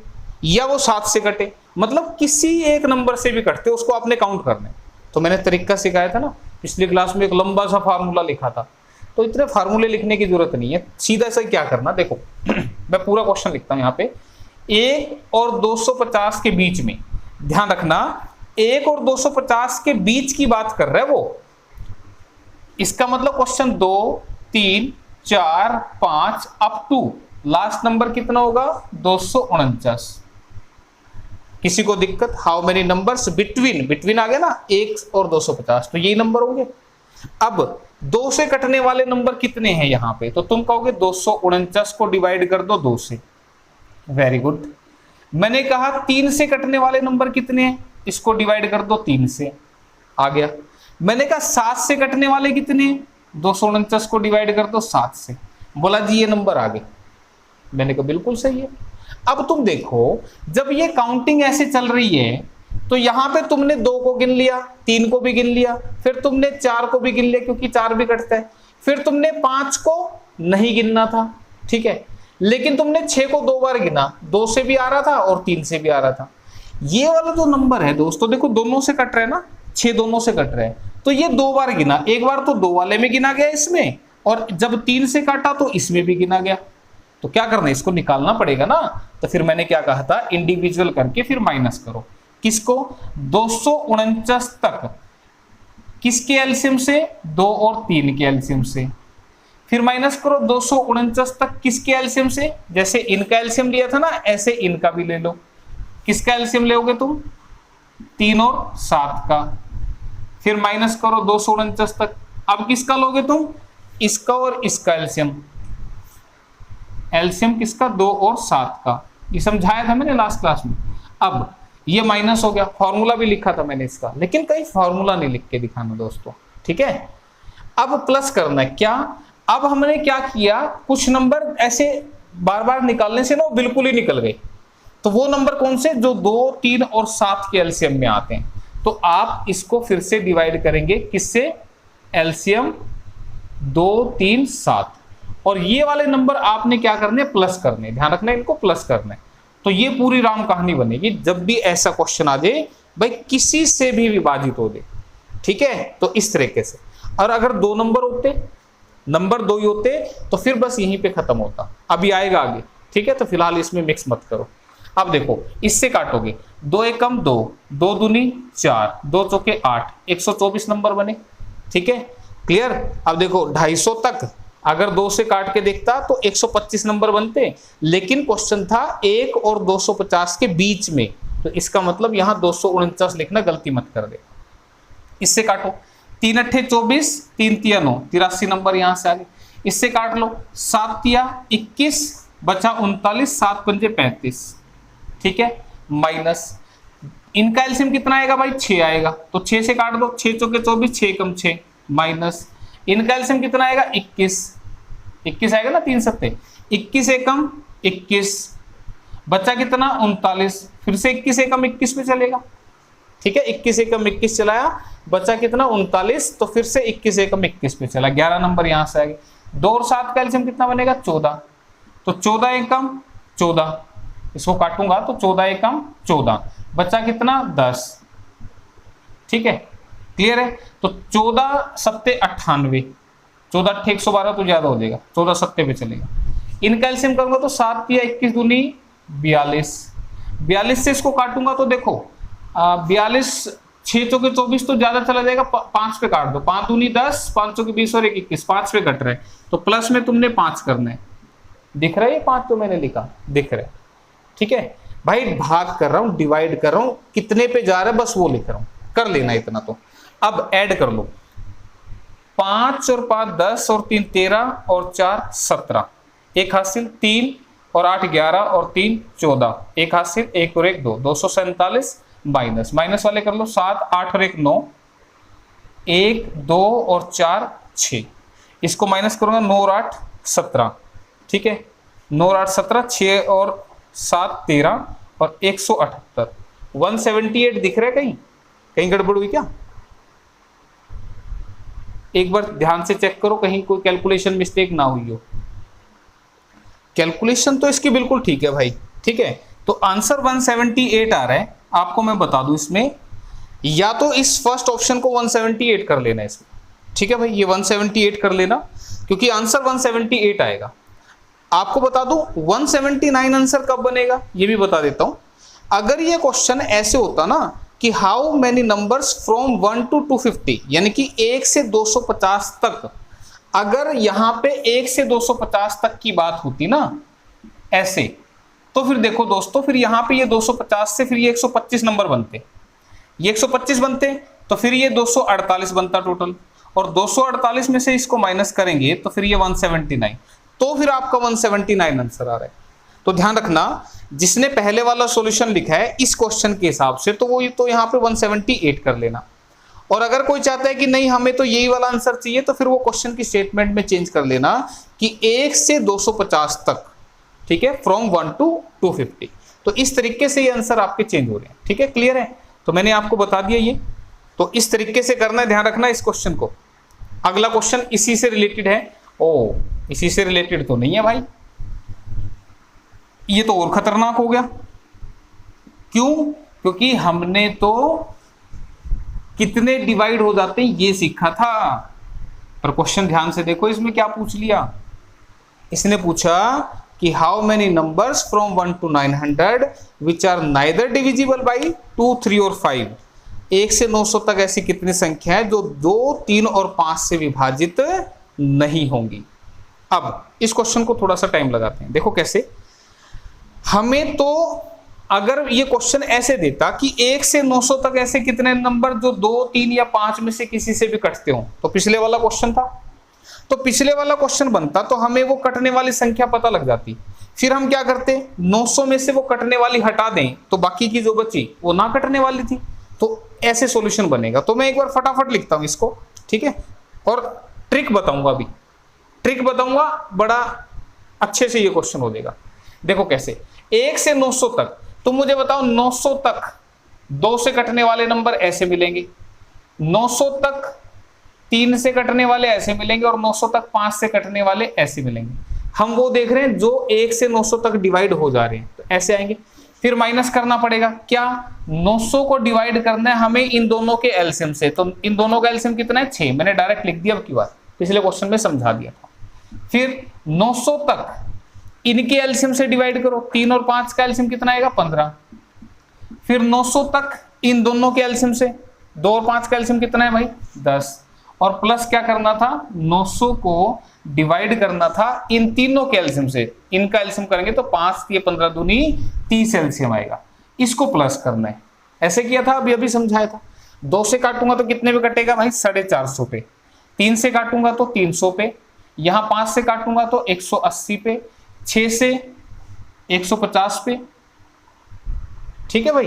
या वो 7 से कटे, मतलब किसी एक नंबर से भी कटते उसको आपने काउंट करना है। तो मैंने तरीका सिखाया था ना पिछली क्लास में, एक लंबा सा फार्मूला लिखा था। तो इतने फार्मूले लिखने की जरूरत नहीं है, सीधा सा क्या करना, देखो मैं पूरा क्वेश्चन लिखता हूं यहाँ पे। 1 और 250 के बीच में, ध्यान रखना 1 और 250 के बीच की बात कर रहा है वो। इसका मतलब question 2, 3, 4, 5 up to last number कितना होगा 249। किसी को दिक्कत, हाउ मेनी नंबर्स बिटवीन आ गया ना 1 और 250, तो यही नंबर होंगे। अब 2 से कटने वाले नंबर कितने हैं यहाँ पे, तो तुम कहोगे 249 को डिवाइड कर दो 2 से। Very good. मैंने कहा 3 से कटने वाले नंबर कितने हैं, इसको डिवाइड कर दो 3 से, आ गया। मैंने कहा 7 से कटने वाले कितने हैं, 249 को डिवाइड कर दो 7 से, बोला जी ये नंबर आ गए। मैंने कहा बिल्कुल सही है। अब तुम देखो जब ये काउंटिंग ऐसे चल रही है तो यहां पे तुमने 2 को गिन लिया, 3 को भी गिन लिया, फिर तुमने 4 को भी गिन लिया क्योंकि 4 भी कटता है, फिर तुमने 5 को नहीं गिनना था, ठीक है, लेकिन तुमने 6 को 2 बार गिना, 2 से भी आ रहा था और 3 से भी आ रहा था। ये वाला जो नंबर है दोस्तों देखो दोनों से कट रहा है ना, 6 दोनों से कट रहा है, तो ये 2 बार गिना, एक बार तो 2 वाले में गिना गया इसमें, और जब 3 से काटा तो इसमें भी गिना गया। तो क्या करना है, इसको निकालना पड़ेगा ना। तो फिर मैंने क्या कहा था, इंडिविजुअल करके फिर माइनस करो। किसको, 249 तक किसके एलसीएम से, 2 और 3 के एलसीएम से, फिर माइनस करो 249 तक किसके एलसीएम से, जैसे इनका एलसीएम लिया था ना ऐसे इनका भी ले लो। किसका एलसीएम लोगे तुम, 3 और 7 का, फिर माइनस करो 249 तक। अब किसका लोगे तुम, इसका और इसका एलसीएम, एलसीएम किसका 2 और 7 का, ये समझाया था मैंने लास्ट क्लास में। अब ये माइनस हो गया, फॉर्मूला भी लिखा था मैंने इसका, लेकिन कहीं फॉर्मूला नहीं लिख के दिखाना दोस्तों, ठीक है। अब प्लस करना है क्या, अब हमने क्या किया, कुछ नंबर ऐसे बार बार निकालने से ना वो बिल्कुल ही निकल गए। तो वो नंबर कौन से, जो 2, 3 और 7 के एलसीएम में आते हैं। तो आप इसको फिर से डिवाइड करेंगे किससे, एलसीएम 2, 3, 7, और ये वाले नंबर आपने क्या करने, प्लस करने, ध्यान रखना इनको प्लस करना है। तो ये पूरी राम कहानी बनेगी जब भी ऐसा क्वेश्चन आ जाए, भाई किसी से भी विभाजित हो दे, ठीक है, तो इस तरीके से। और अगर 2 नंबर होते, नंबर 2 ही होते तो फिर बस यहीं पे खत्म होता, अभी आएगा आगे, ठीक है। तो फिलहाल इसमें मिक्स मत करो। अब देखो इससे काटोगे, 2 एकम 2, 2 दूनी 4, 2 चौके 8, 124 नंबर बने, ठीक है, क्लियर। अब देखो 250 तक अगर 2 से काट के देखता तो 125 नंबर बनते, लेकिन क्वेश्चन था 1 और 250 के बीच में, तो इसका मतलब यहां 249 लिखना, गलती मत कर दे। इससे काटो, 3 अट्ठे 24, 3 तिया 9, 83 नंबर यहां से आ गए। इससे काट लो, 7 तिया 21, बचा 39, 7 पंजे 35, ठीक है, माइनस इनका एलसीएम कितना आएगा भाई, 6 आएगा, तो 6 से काट दो, 6 चौके 24, 6 कम 6, माइनस इनका एलसीएम कितना आएगा, 21 आएगा ना, 3 सत्ते 21 एकम 21, बचा कितना 39, फिर से 21 एकम 21 पे चलेगा, ठीक है, 21 एकम 21 चलाया, बचा कितना 39, तो फिर से 21 एकम 21 पे चला, 11 नंबर यहां से आ गए। 2 और 7 का एलसीएम कितना बनेगा, 14, तो 14 एकम 14, इसको काटूंगा तो 14 एकम 14, बचा कितना 10, ठीक है, क्लियर है। तो 14 सत्ते 98, 14 अट्ठे 112 तो ज्यादा हो जाएगा, 14 सत्ते पे चलेगा। इनका एलसीएम करूंगा तो 7 या 21 दूनी 42, 42 से इसको काटूंगा तो देखो 42, 6 चौके 24 तो ज्यादा चला जाएगा, 5 पे काट दो, 5 दूनी 10, 5 चौके 20 और 21, 5 पे कट रहे, तो प्लस में तुमने 5 करना है, दिख रहा है ये 5 तो मैंने लिखा, दिख रहा है, ठीक है भाई। भाग कर रहा हूं, डिवाइड कर रहा हूं, कितने पे जा रहा है बस वो लिख रहा हूं, कर लेना इतना। तो अब ऐड कर लो, 5 और 5 10 और 3 13 और 4 17, एक हासिल, 3 और 8 11 और 3 14, एक हासिल, 1 और 1 2, 247 माइनस वाले कर लो, 7 8 और 1 9, 1 2 और 4 6, इसको माइनस करूंगा 9 और 8 17, ठीक है 9 और 8 17, 6 और 7 13 और 178, 178 दिख रहा है कहीं? कहीं गड़बड़ हुई क्या? एक बार ध्यान से चेक करो कहीं कोई कैलकुलेशन मिस्टेक ना हुई हो। कैलकुलेशन तो इसकी बिल्कुल ठीक है भाई, ठीक है। तो आंसर 178 आ रहा है। आपको मैं बता दूं इसमें, या तो इस फर्स्ट ऑप्शन को 178 कर लेना इसमें, ठीक है भाई, ये 178 कर लेना क्योंकि आंसर 178 आएगा। आपको बता दूं 179 आंसर कब बनेगा ये भी बता देता हूं। अगर ये क्वेश्चन ऐसे होता ना कि how many numbers from 1 to 250, यानी कि 1 से 250 तक, अगर यहां पे 1 से 250 तक की बात होती ना ऐसे, तो फिर देखो दोस्तों, फिर यहां पे ये 250 से फिर ये 125 नंबर बनते, ये 125 बनते, तो फिर ये 248 बनता टोटल, और 248 में से इसको माइनस करेंगे तो फिर ये 179, तो फिर आपका 179 आंसर आ रहा है। तो ध्यान रखना, जिसने पहले वाला सॉल्यूशन लिखा है इस क्वेश्चन के हिसाब से, तो वो तो यहाँ पे 178 कर लेना। और अगर कोई चाहता है कि नहीं हमें तो यही वाला आंसर चाहिए, तो फिर वो क्वेश्चन की स्टेटमेंट में चेंज कर लेना कि 1 से 250 तक, ठीक है, फ्रॉम 1 to 250। तो इस तरीके से ये आंसर आपके चेंज हो रहे हैं, ठीक है, क्लियर है। तो मैंने आपको बता दिया ये, तो इस तरीके से करना है, ध्यान रखना इस क्वेश्चन को। अगला क्वेश्चन इसी से रिलेटेड है। ओ, इसी से रिलेटेड तो नहीं है भाई, ये तो और खतरनाक हो गया। क्यों? क्योंकि हमने तो कितने डिवाइड हो जाते हैं ये सीखा था, पर क्वेश्चन ध्यान से देखो इसमें क्या पूछ लिया। इसने पूछा कि how many numbers from 1 to 900 which are neither divisible by 2 3 और 5। 1 से 900 तक ऐसी कितनी संख्या है जो 2 3 और 5 से विभाजित नहीं होंगी। अब इस क्वेश्चन को थोड़ा सा टाइम लगाते हैं। देखो कैसे, हमें तो अगर ये क्वेश्चन ऐसे देता कि 1 से 900 तक ऐसे कितने नंबर जो 2 3 या 5 में से किसी से भी कटते हो, तो पिछले वाला क्वेश्चन था, तो पिछले वाला क्वेश्चन बनता तो हमें वो कटने वाली संख्या पता लग जाती। फिर हम क्या करते, 900 में से वो कटने वाली हटा दें तो बाकी की जो बची वो ना कटने वाली थी, तो ऐसे सॉल्यूशन बनेगा। तो मैं एक बार फटाफट लिखता हूं इसको, ठीक है, और ट्रिक बताऊंगा, अभी ट्रिक बताऊंगा, बड़ा अच्छे से ये क्वेश्चन हो जाएगा। देखो कैसे, 1 से 900 तक, तो मुझे बताओ 900 तक 2 से कटने वाले नंबर ऐसे मिलेंगे, 900 तक 3 से कटने वाले ऐसे मिलेंगे, और 900 तक 5 से कटने वाले ऐसे मिलेंगे। हम वो देख रहे हैं जो 1 से 900 तक डिवाइड हो जा रहे हैं, तो ऐसे आएंगे। फिर माइनस करना पड़ेगा, क्या 900 को डिवाइड करना है हमें इन दोनों के एलसीएम से, तो इन दोनों का एलसीएम कितना है 6, मैंने डायरेक्ट लिख दिया, अब की बात पिछले क्वेश्चन में समझा दिया था। फिर 900 तक इनके एलसीएम से डिवाइड करो, 3 और 5 का एलसीएम कितना आएगा 15। फिर 900 तक इन दोनों के एलसीएम से, 2 और 5 का एलसीएम कितना है भाई 10, और प्लस क्या करना था 900 को डिवाइड करना था इन तीनों के एलसीएम से, इनका एलसीएम करेंगे तो 5 या 15 दूनी 30 एलसीएम आएगा, इसको प्लस करना है। ऐसे किया था, अभी अभी समझाया था। 2 से काटूंगा तो कितने पे कटेगा भाई 450 पे, 3 से काटूंगा तो 300 पे, यहां 5 से काटूंगा तो 180 पे, 6 से 150 पे, ठीक है भाई,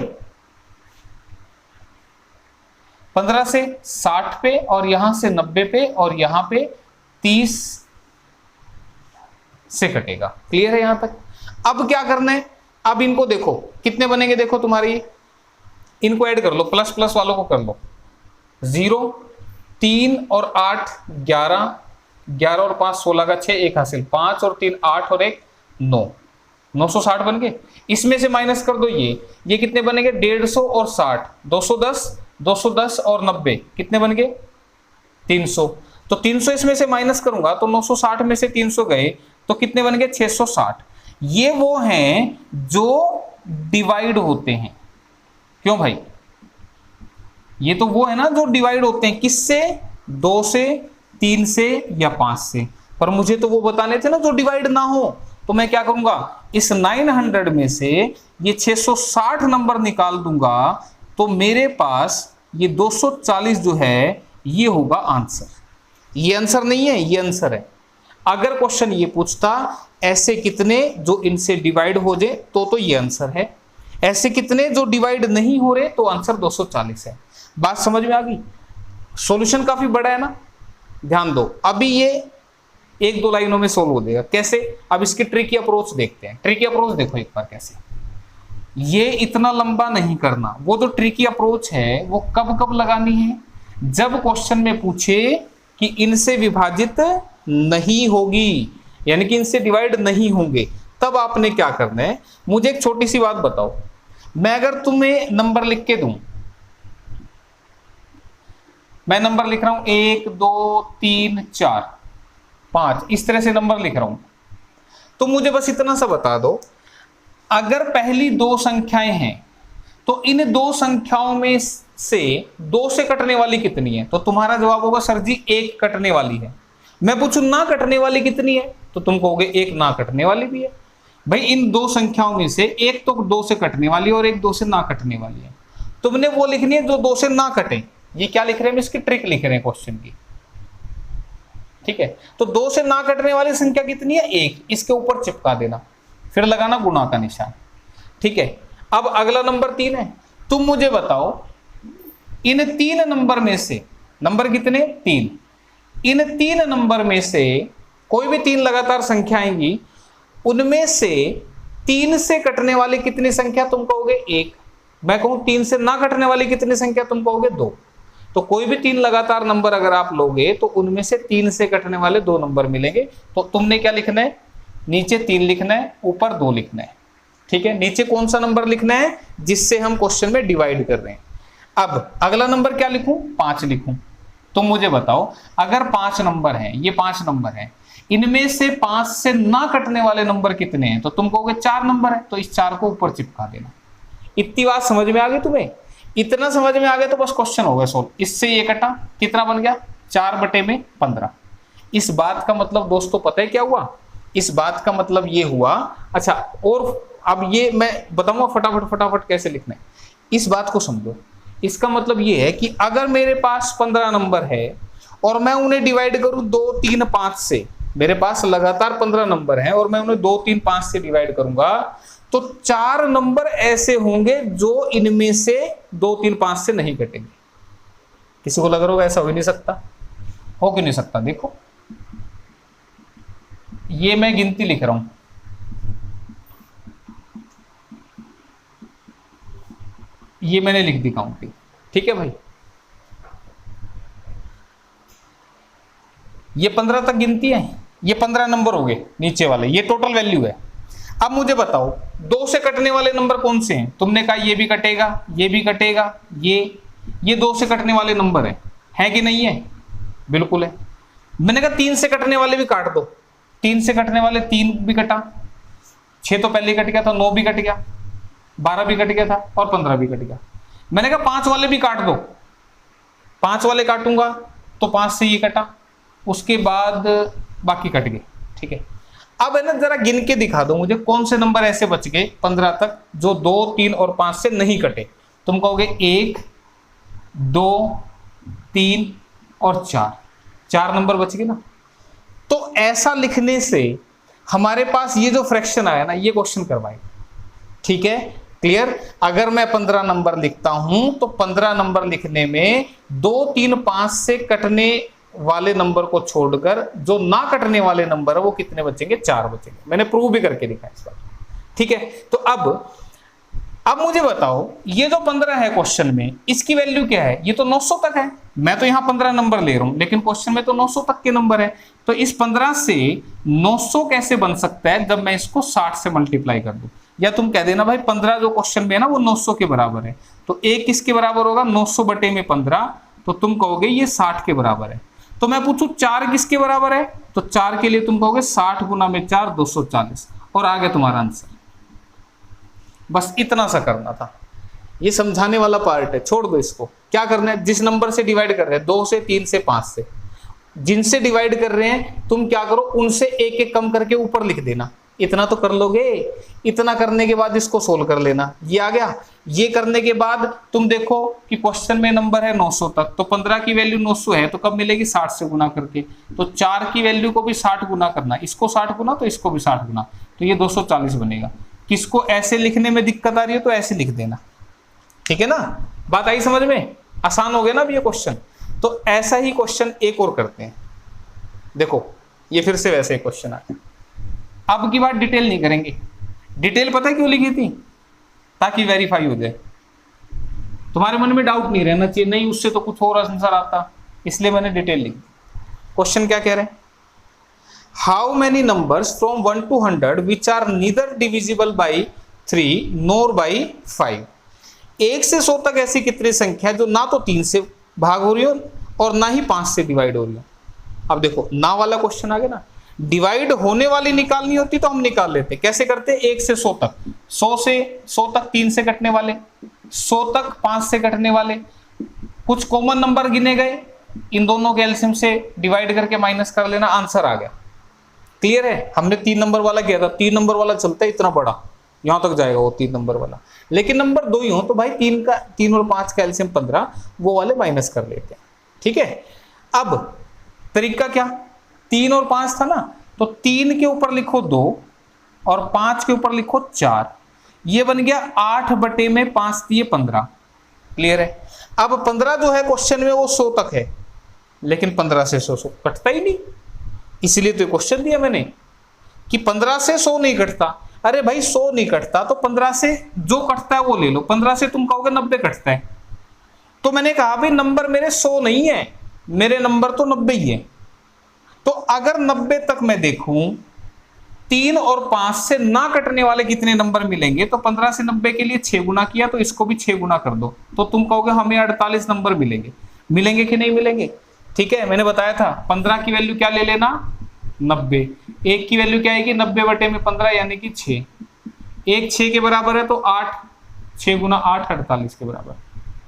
15 से 60 पे, और यहां से 90 पे, और यहां पे 30 से कटेगा। क्लियर है यहां तक? अब क्या करना है, अब इनको देखो कितने बनेंगे, देखो तुम्हारी, इनको ऐड कर लो, प्लस प्लस वालों को कर लो, 0 3 और 8 11, 11 और 5 16 का 6, 1 हासिल, 5 और 3 8 और 1 9, 960 बन गए। इसमें से माइनस कर दो ये कितने बनेंगे 150 और 60, 210, 210 और 90 कितने बन गए 300। तो 300 इसमें से माइनस करूंगा तो 960 में से 300 गए तो कितने बन गए 660। ये वो हैं जो डिवाइड होते हैं, क्यों भाई, ये तो वो है ना जो डिवाइड होते हैं, किससे, 2 से, 3 से या 5 से। पर मुझे तो वो बताने थे ना जो डिवाइड ना हो, तो मैं क्या करूंगा, इस 900 में से ये 660 नंबर निकाल दूंगा, तो मेरे पास ये 240 जो है ये होगा आंसर। ये आंसर नहीं है, ये आंसर है। अगर क्वेश्चन ये पूछता ऐसे कितने जो इनसे डिवाइड हो जाए तो ये आंसर है, ऐसे कितने जो डिवाइड नहीं हो रहे तो आंसर 240 है। बात समझ में आ गई? सॉल्यूशन काफी बड़ा है ना, ध्यान दो। अभी ये 1-2 लाइनों में सोल्व हो जाएगा। कैसे? अब इसकी ट्रिकी अप्रोच देखते हैं। ट्रिकी अप्रोच देखो एक बार कैसे। ये इतना लंबा नहीं करना, वो जो ट्रिकी अप्रोच है वो कब कब लगानी है? जब क्वेश्चन में पूछे कि इनसे विभाजित नहीं होगी, यानी कि इनसे डिवाइड नहीं होंगे, तब आपने क्या करना है। मुझे एक छोटी सी बात बताओ, मैं अगर तुम्हें नंबर लिख के दूं, मैं नंबर लिख रहा हूं 1 2 3 4 5, इस तरह से नंबर लिख रहा हूं, तो मुझे बस इतना सा बता दो, अगर पहली 2 संख्याएं हैं तो इन 2 संख्याओं में से 2 से कटने वाली कितनी है? तो तुम्हारा जवाब होगा सर जी 1 कटने वाली है। मैं पूछूं ना कटने वाली कितनी है, तो तुम कहोगे 1 ना कटने वाली भी है। भाई इन 2 संख्याओं में से एक तो 2 से कटने वाली है और एक 2 से ना कटने वाली है। तुमने वो लिखनी है जो 2 से ना कटे। ये क्या लिख रहे हैं? इसकी ट्रिक लिख रहे हैं क्वेश्चन की, ठीक है। तो 2 से ना कटने वाली संख्या कितनी है? 1। इसके ऊपर चिपका देना, फिर लगाना गुणा का निशान, ठीक है। अब अगला नंबर 3 है। तुम मुझे बताओ इन 3 नंबर में से, नंबर कितने? 3, इन 3 नंबर में से कोई भी 3 लगातार संख्या आएंगी, उनमें से 3 से कटने वाली कितनी संख्या? तुम कहोगे 1। मैं कहूं 3 से ना कटने वाली कितनी संख्या? तुम कहोगे 2। तो कोई भी 3 लगातार नंबर अगर आप लोगे तो उनमें से 3 से कटने वाले 2 नंबर मिलेंगे। तो तुमने क्या लिखना है? नीचे 3 लिखना है, ऊपर 2 लिखना है, ठीक है। नीचे कौन सा नंबर लिखना है? जिससे हम क्वेश्चन में डिवाइड कर रहे हैं। अब अगला नंबर क्या लिखूं? 5 लिखूं। तुम मुझे बताओ अगर 5 नंबर हैं, ये 5 नंबर हैं, इनमें से 5 से ना कटने वाले नंबर कितने हैं? तो तुम कहोगे 4 नंबर है, तो इस 4 को ऊपर चिपका देना। इतनी बात समझ में आ गई तुम्हें? इतना समझ में आ गया तो बस क्वेश्चन हो गया सोल्व। इससे ये कटा, कितना बन गया? 4/15। इस बात का मतलब दोस्तों पता है क्या हुआ? इस बात का मतलब ये हुआ, अच्छा और अब ये मैं बताऊंगा फटाफट कैसे लिखना है। इस बात को समझो, इसका मतलब ये है कि अगर मेरे पास 15 नंबर है और मैं उन्हें डिवाइड करूं 2 3 5 से, मेरे पास लगातार 15 नंबर हैं और मैं उन्हें 2 3 5 से डिवाइड करूंगा, तो 4 नंबर ऐसे होंगे जो इनमें से 2 3 5 से नहीं कटेंगे। किसी को लग रहा होगा ऐसा हो ही नहीं सकता, हो क्यों नहीं सकता? देखो ये मैं गिनती लिख रहा हूं, ये मैंने लिख दी काउंटिंग, ठीक है भाई। ये 15 तक गिनती है, ये 15 नंबर हो गए नीचे वाले, ये टोटल वैल्यू है। अब मुझे बताओ 2 से कटने वाले नंबर कौन से हैं? तुमने कहा ये भी कटेगा, ये भी कटेगा, ये 2 से कटने वाले नंबर है कि नहीं है? बिल्कुल है। मैंने कहा 3 से कटने वाले भी काट दो। 3 से कटने वाले 3 भी कटा, 6 तो पहले कट गया था, 9 भी कट गया, 12 भी कट गया था और 15 भी कट गया। मैंने कहा 5 वाले भी काट दो। 5 वाले काटूंगा तो 5 से ये कटा, उसके बाद बाकी कट गए, ठीक है। अब है ना, जरा गिन के दिखा दो मुझे कौन से नंबर ऐसे बच गए 15 तक जो 2 3 और 5 से नहीं कटे। तुम कहोगे 1 2 3 और 4 नंबर बच गए ना। तो ऐसा लिखने से हमारे पास ये जो फ्रैक्शन आया ना, ये क्वेश्चन करवाएगा, ठीक है। क्लियर? अगर मैं 15 नंबर लिखता हूं तो 15 नंबर लिखने में 2 3 5 से कटने वाले नंबर को छोड़कर जो ना कटने वाले नंबर है वो कितने बचेंगे? 4 बचेंगे। मैंने प्रूव भी करके दिखा इस बार, ठीक है। तो अब मुझे बताओ ये जो 15 है क्वेश्चन में, इसकी वैल्यू क्या है? ये तो 900 तक है। मैं तो यहां 15 नंबर ले रहा हूं, लेकिन क्वेश्चन में तो 900 तक के नंबर है। तो इस 15 से 900 कैसे बन सकता है जब मैं इसको 60 से मल्टीप्लाई कर दूं? या तुम कह देना भाई 15 जो क्वेश्चन में है ना वो 900 के बराबर है, तो 1 किसके बराबर होगा? 900/15। तो तुम कहोगे ये 60 के बराबर है। तो मैं पूछूं 4 किसके बराबर है? तो 4 के लिए तुम कहोगे 60 गुना में 4 240, और आ गया तुम्हारा आंसर। बस इतना सा करना था, ये समझाने वाला पार्ट है, छोड़ दो इसको। क्या करना है? जिस नंबर से डिवाइड कर रहे हैं 2 से 3 से 5 से, जिनसे डिवाइड कर रहे हैं तुम क्या करो, उनसे एक एक कम करके ऊपर लिख देना। इतना तो कर लोगे। इतना करने के बाद इसको सोल्व कर लेना, ये आ गया। ये करने के बाद तुम देखो कि क्वेश्चन में नंबर है 900 तक, तो 15 की वैल्यू 900 है, तो कब मिलेगी? 60 से गुना करके। तो 4 की वैल्यू को भी 60 गुना करना, इसको 60 गुना तो इसको भी 60 गुना, तो ये 240 बनेगा। किसको ऐसे लिखने में दिक्कत आ रही है तो ऐसे लिख देना, ठीक है ना। बात आई समझ में? आसान हो गया ना अब ये क्वेश्चन। तो ऐसा ही क्वेश्चन एक और करते हैं। देखो ये फिर से वैसे ही क्वेश्चन आ गया। अब की बात डिटेल नहीं करेंगे। डिटेल पता है क्यों लिखी थी? ताकि वेरीफाई हो जाए, तुम्हारे मन में डाउट नहीं रहना चाहिए, नहीं उससे तो कुछ और आंसर आता, इसलिए मैंने डिटेल लिखी। क्वेश्चन क्या कह रहे हैं? How many numbers from 1 to 100 which are neither divisible by 3 nor by 5। 1 से 100 तक ऐसी कितनी संख्या जो ना तो 3 से भाग हो रही हो और ना ही 5 से डिवाइड हो रही हो। अब देखो ना वाला क्वेश्चन आ गया ना, डिवाइड होने वाली निकालनी होती तो हम निकाल लेते। कैसे करते? 1 से 100 तक, 100 से 100 तक 3 से कटने वाले, 100 तक 5 से कटने वाले, कुछ कॉमन नंबर गिने गए, इन दोनों के एलसीएम से डिवाइड करके माइनस कर लेना, आंसर आ गया। क्लियर है? हमने 3 नंबर वाला किया था, 3 नंबर वाला चलता है इतना बड़ा, यहां तक जाएगा वो 3 नंबर वाला, लेकिन नंबर 2 ही हो तो भाई 3 और 5 का एलसीएम 15, वो वाले माइनस कर लेते हैं। ठीक है, अब तरीका क्या? 3 और 5 था ना, तो 3 के ऊपर लिखो 2 और 5 के ऊपर लिखो 4, ये बन गया 8/5 दिए 15। क्लियर है? अब 15 जो है क्वेश्चन में वो 100 तक है, लेकिन 15 से 100 कटता ही नहीं, इसलिए तो क्वेश्चन दिया मैंने कि 15 से 100 नहीं कटता। अरे भाई 100 नहीं कटता तो 15 से जो कटता है वो ले लो। 15 से तुम कहोगे 90 कटता है, तो मैंने कहा भाई नंबर मेरे 100 नहीं है, मेरे नंबर तो 90 ही है। तो अगर 90 तक मैं देखूं, 3 और 5 से ना कटने वाले कितने नंबर मिलेंगे, तो 15 से 90 के लिए 6 गुना किया, तो इसको भी 6 गुना कर दो, तो तुम कहोगे हमें 48 नंबर मिलेंगे। मिलेंगे कि नहीं मिलेंगे? ठीक है, मैंने बताया था 15 की वैल्यू क्या ले लेना, 90। 1 की वैल्यू क्या आएगी, 90/15 यानी कि 6। 1 6 के बराबर है तो 8, 6 गुना 8 48 के बराबर।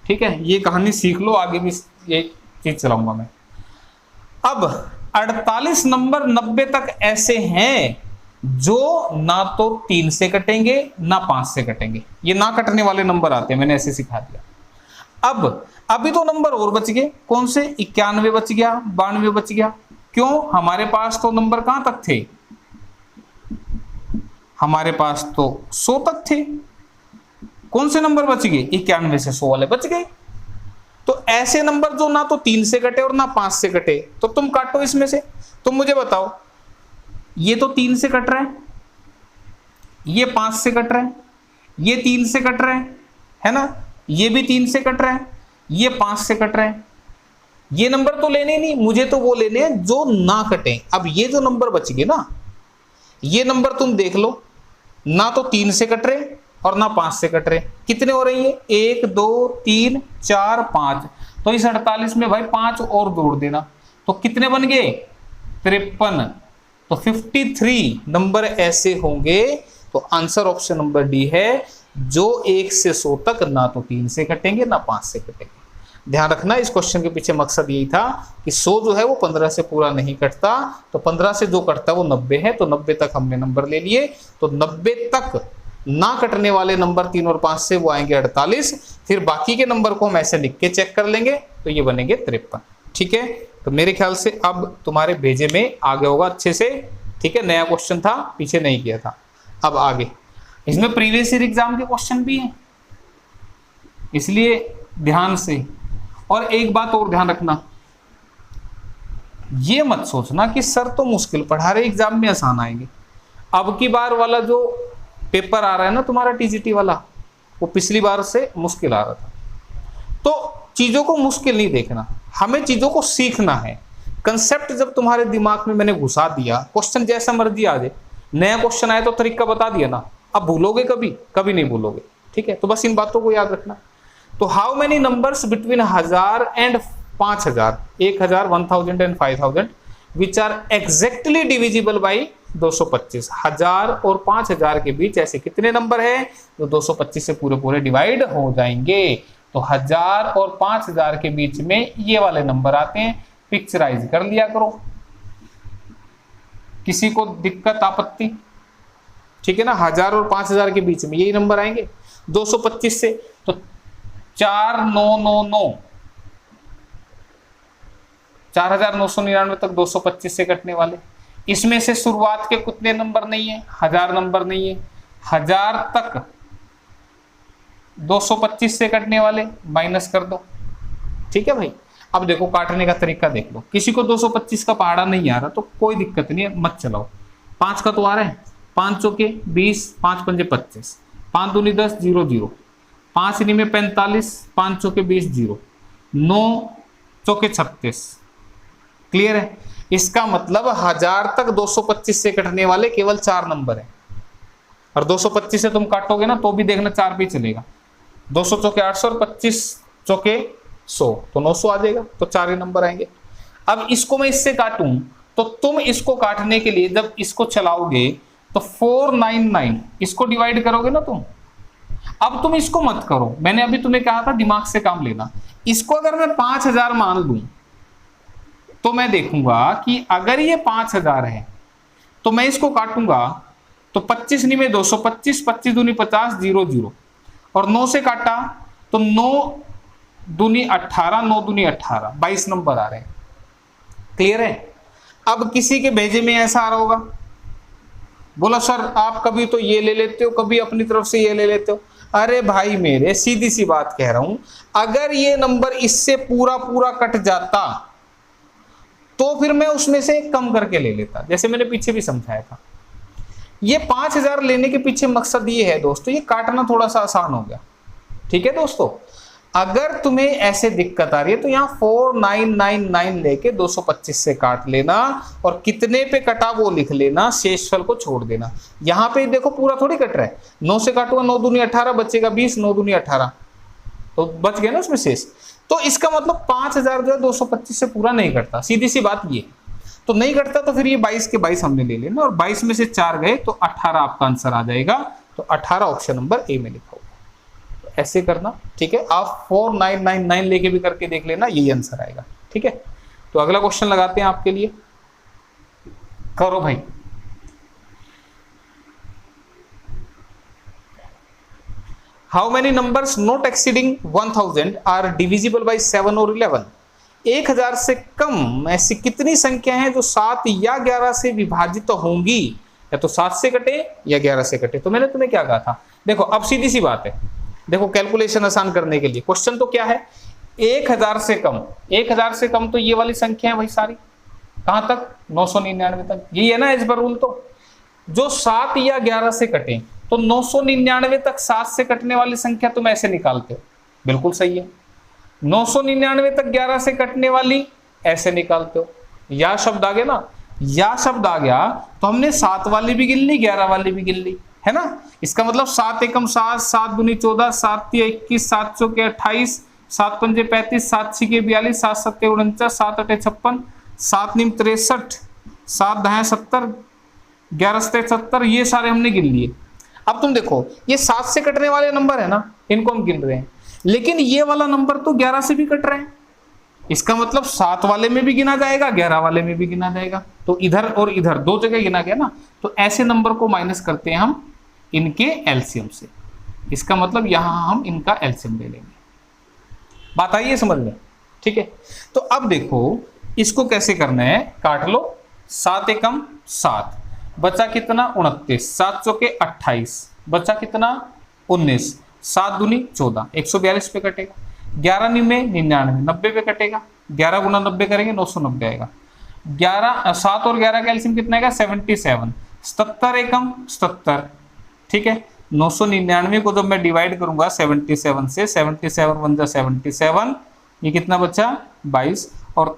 ठीक है, ये कहानी सीख लो, आगे भी ये चीज चलाऊंगा मैं। अब 48 नंबर 90 तक ऐसे हैं जो ना तो 3 से कटेंगे ना 5 से कटेंगे, ये ना कटने वाले नंबर आते हैं, मैंने ऐसे सिखा दिया। अब अभी तो नंबर और बच गए, कौन से? 91 बच गया, 92 बच गया। क्यों? हमारे पास तो नंबर कहां तक थे, हमारे पास तो 100 तक थे। कौन से नंबर बच गए? 91 से 100 वाले बच गए। तो ऐसे नंबर जो ना तो 3 से कटे और ना 5 से कटे, तो तुम काटो इसमें से। तुम मुझे बताओ, ये तो 3 से कट रहा है, ये 5 से कट रहा है, ये 3 से कट रहा है ना, ये भी 3 से कट रहा है, ये 5 से कट रहा है। ये नंबर तो लेने नहीं, मुझे तो वो लेने हैं जो ना कटे। अब ये जो नंबर बच गए ना, ये नंबर तुम देख लो, ना तो 3 से कट रहे और ना 5 से कट रहे। कितने हो रही है? 1 2 3 4 5। तो इस 48 में भाई 5 और जोड़ देना, तो कितने बन गए? 53। तो 53 नंबर ऐसे होंगे। तो आंसर ऑप्शन नंबर डी है, जो 1 से 100 तक ना तो 3 से कटेंगे ना 5 से कटेंगे। ध्यान रखना, इस क्वेश्चन के पीछे मकसद यही था कि 100 जो है वो 15 से पूरा नहीं कटता, तो 15 से जो कटता है वो 90 है, तो 90 तक हमने नंबर ले लिए। तो 90 तक ना कटने वाले नंबर 3 और 5 से वो आएंगे 48। फिर बाकी के नंबर को हम ऐसे लिख के चेक कर लेंगे, तो ये बनेंगे 53। ठीक है, तो मेरे ख्याल से अब तुम्हारे भेजे में आ गया होगा अच्छे से। ठीक है, नया क्वेश्चन था, पीछे नहीं किया था। अब आगे इसमें प्रीवियस ईयर एग्जाम के क्वेश्चन भी हैं, इसलिए ध्यान से। और एक बात और ध्यान रखना, ये मत सोचना कि सर तो मुश्किल पढ़ा रहे, एग्जाम में आसान आएंगे। अब की बार वाला जो पेपर आ रहा है ना तुम्हारा टीजीटी वाला, वो पिछली बार से मुश्किल आ रहा था। तो चीजों को मुश्किल नहीं देखना, हमें चीजों को सीखना है। कंसेप्ट जब तुम्हारे दिमाग में मैंने घुसा दिया, क्वेश्चन जैसा मर्जी आ जाए, नया क्वेश्चन आए तो तरीका बता दिया ना, अब भूलोगे कभी? कभी नहीं भूलोगे। ठीक है, तो बस इन बातों को याद रखना। तो how many numbers between 1000 and 5000, 1000, 1000 and 5000 which are exactly divisible by 225। 1000 और 5000 के बीच ऐसे कितने नंबर है जो 225 से पूरे पूरे डिवाइड हो जाएंगे? तो 1000 और 5000 के बीच में ये वाले नंबर आते हैं, पिक्चराइज कर लिया करो। किसी को दिक्कत आपत्ति? ठीक है ना, 1000 और 5000 के बीच में यही नंबर आएंगे 225 से। तो 4999, 4999 तक 225 से कटने वाले। इसमें से शुरुआत के कितने नंबर नहीं है? 1000 नंबर नहीं है। 1000 तक 225 से कटने वाले माइनस कर दो। ठीक है भाई, अब देखो काटने का तरीका देख लो, किसी को 225 का पहाड़ा नहीं आ रहा तो कोई दिक्कत नहीं है, मत चलाओ। 5 का तो आ रहा है, 5 चौके 20, 5 पंजे 25, 5 दूनी 10, 0 0, 5 इन्हीं में 45, 5 चौके 20 0, 9 चौके 36। क्लियर है? इसका मतलब 1000 तक 225 से कटने वाले केवल 4 नंबर है, और 225 से तुम काटोगे ना तो भी देखना 4 पे चलेगा। 200 चौके 800 और 25 चौके 100, तो 900 आ जाएगा, तो 4 ही नंबर आएंगे। अब इसको मैं इससे काटूं तो तुम इसको काटने के लिए जब इसको चलाओगे तो 499 इसको डिवाइड करोगे ना तुम। अब तुम इसको मत करो, मैंने अभी तुम्हें कहा था दिमाग से काम लेना। इसको अगर मैं 5000 मान लूं तो मैं देखूंगा कि अगर ये 5000 है तो मैं इसको काटूंगा तो 25 नहीं में 225, 25 दूनी 50, 0 0, और 9 से काटा तो 9 दूनी 18, 9 दूनी 18, 22 नंबर आ रहे हैं। क्लियर है? अब किसी के भेजे में ऐसा आ रहा होगा, बोला सर आप कभी तो ये ले लेते हो, कभी अपनी तरफ से ये ले लेते हो। अरे भाई मेरे, सीधी सी बात कह रहा हूं, अगर ये नंबर इससे पूरा पूरा कट जाता तो फिर मैं उसमें से कम करके ले लेता, जैसे मैंने पीछे भी समझाया था। ये 5000 लेने के पीछे मकसद ये है दोस्तों, ये काटना थोड़ा सा आसान हो गया। ठीक है दोस्तों, अगर तुम्हें ऐसे दिक्कत आ रही है तो यहाँ 4999 लेके 225 से काट लेना और कितने पे कटा वो लिख लेना, शेषफल को छोड़ देना। यहाँ पे देखो पूरा थोड़ी कट रहा है, 9 से काटूंगा 9 दूनी 18, बचेगा 20, 9 दूनी 18, तो बच गए ना उसमें शेष। तो इसका मतलब 5000 जो है 225 से पूरा नहीं कटता, सीधी सी बात ये। तो नहीं कटता तो फिर ये 22 के 22 हमने ले लेना, और 22 में से 4 गए तो 18 आपका आंसर आ जाएगा। तो 18 ऑप्शन नंबर ए में लिखा होगा। तो ऐसे करना, ठीक है। आप 4999 लेके भी करके देख लेना, यही आंसर आएगा। ठीक है, तो अगला क्वेश्चन लगाते हैं आपके लिए, करो भाई। How many numbers not exceeding 1000 are divisible by 7 or 11? 1000 से कम ऐसी कितनी संख्या हैं जो 7 या 11 से विभाजित होंगी, या तो 7 से कटे या 11 से कटे। तो मैंने तुम्हें क्या कहा था, देखो अब सीधी सी बात है, देखो कैलकुलेशन आसान करने के लिए क्वेश्चन तो क्या है, 1000 से कम, 1000 से कम तो ये वाली संख्या है भाई सारी, कहां तक, 999 तक, यही है ना एज पर रूल। तो जो 7 या 11 से कटे, तो 999 तक 7 से कटने वाली संख्या तुम ऐसे निकालते हो, बिल्कुल सही है। 999 तक 11 से कटने वाली ऐसे निकालते हो। या शब्द आ गया ना, या शब्द आ गया तो हमने 7 वाली भी गिन ली, 11 वाली भी गिन ली, है ना। इसका मतलब 7 एकम 7, 7 दूनी 14, 7 तिया 21, 7 चौके 28, 7 पंजे 35, 7 छिके 42, 7 सत्ते 49, 7 अठे 56, 7 नीम 63, 7 दहां 70, 11 सत्ते 70, ये सारे हमने गिन लिए। अब तुम देखो ये 7 से कटने वाले नंबर है ना, इनको हम गिन रहे हैं, लेकिन ये वाला नंबर तो 11 से भी कट रहे हैं। इसका मतलब 7 वाले में भी गिना जाएगा, 11 वाले में भी गिना जाएगा, तो इधर और इधर दो जगह गिना गया ना। तो ऐसे नंबर को माइनस करते हैं हम इनके एलसीएम से, इसका मतलब यहां हम इनका एलसीएम ले लेंगे। बात आई है समझ में? ठीक है, तो अब देखो इसको कैसे करना है, काट लो। 7 एकम 7, बचा कितना 29, 7 चौके 28, बचा कितना 19, 7 दूनी 14, 142 पे कटेगा। 11 में 99, 90 पे कटेगा, 11 गुना 90 करेंगे 990 आएगा। 7 और 11 का एलसीएम कितना आएगा 77, 77 एकम 77, ठीक है। 999 को जब मैं डिवाइड करूंगा 77 से, 77 वन जा 77, ये कितना बचा 22, और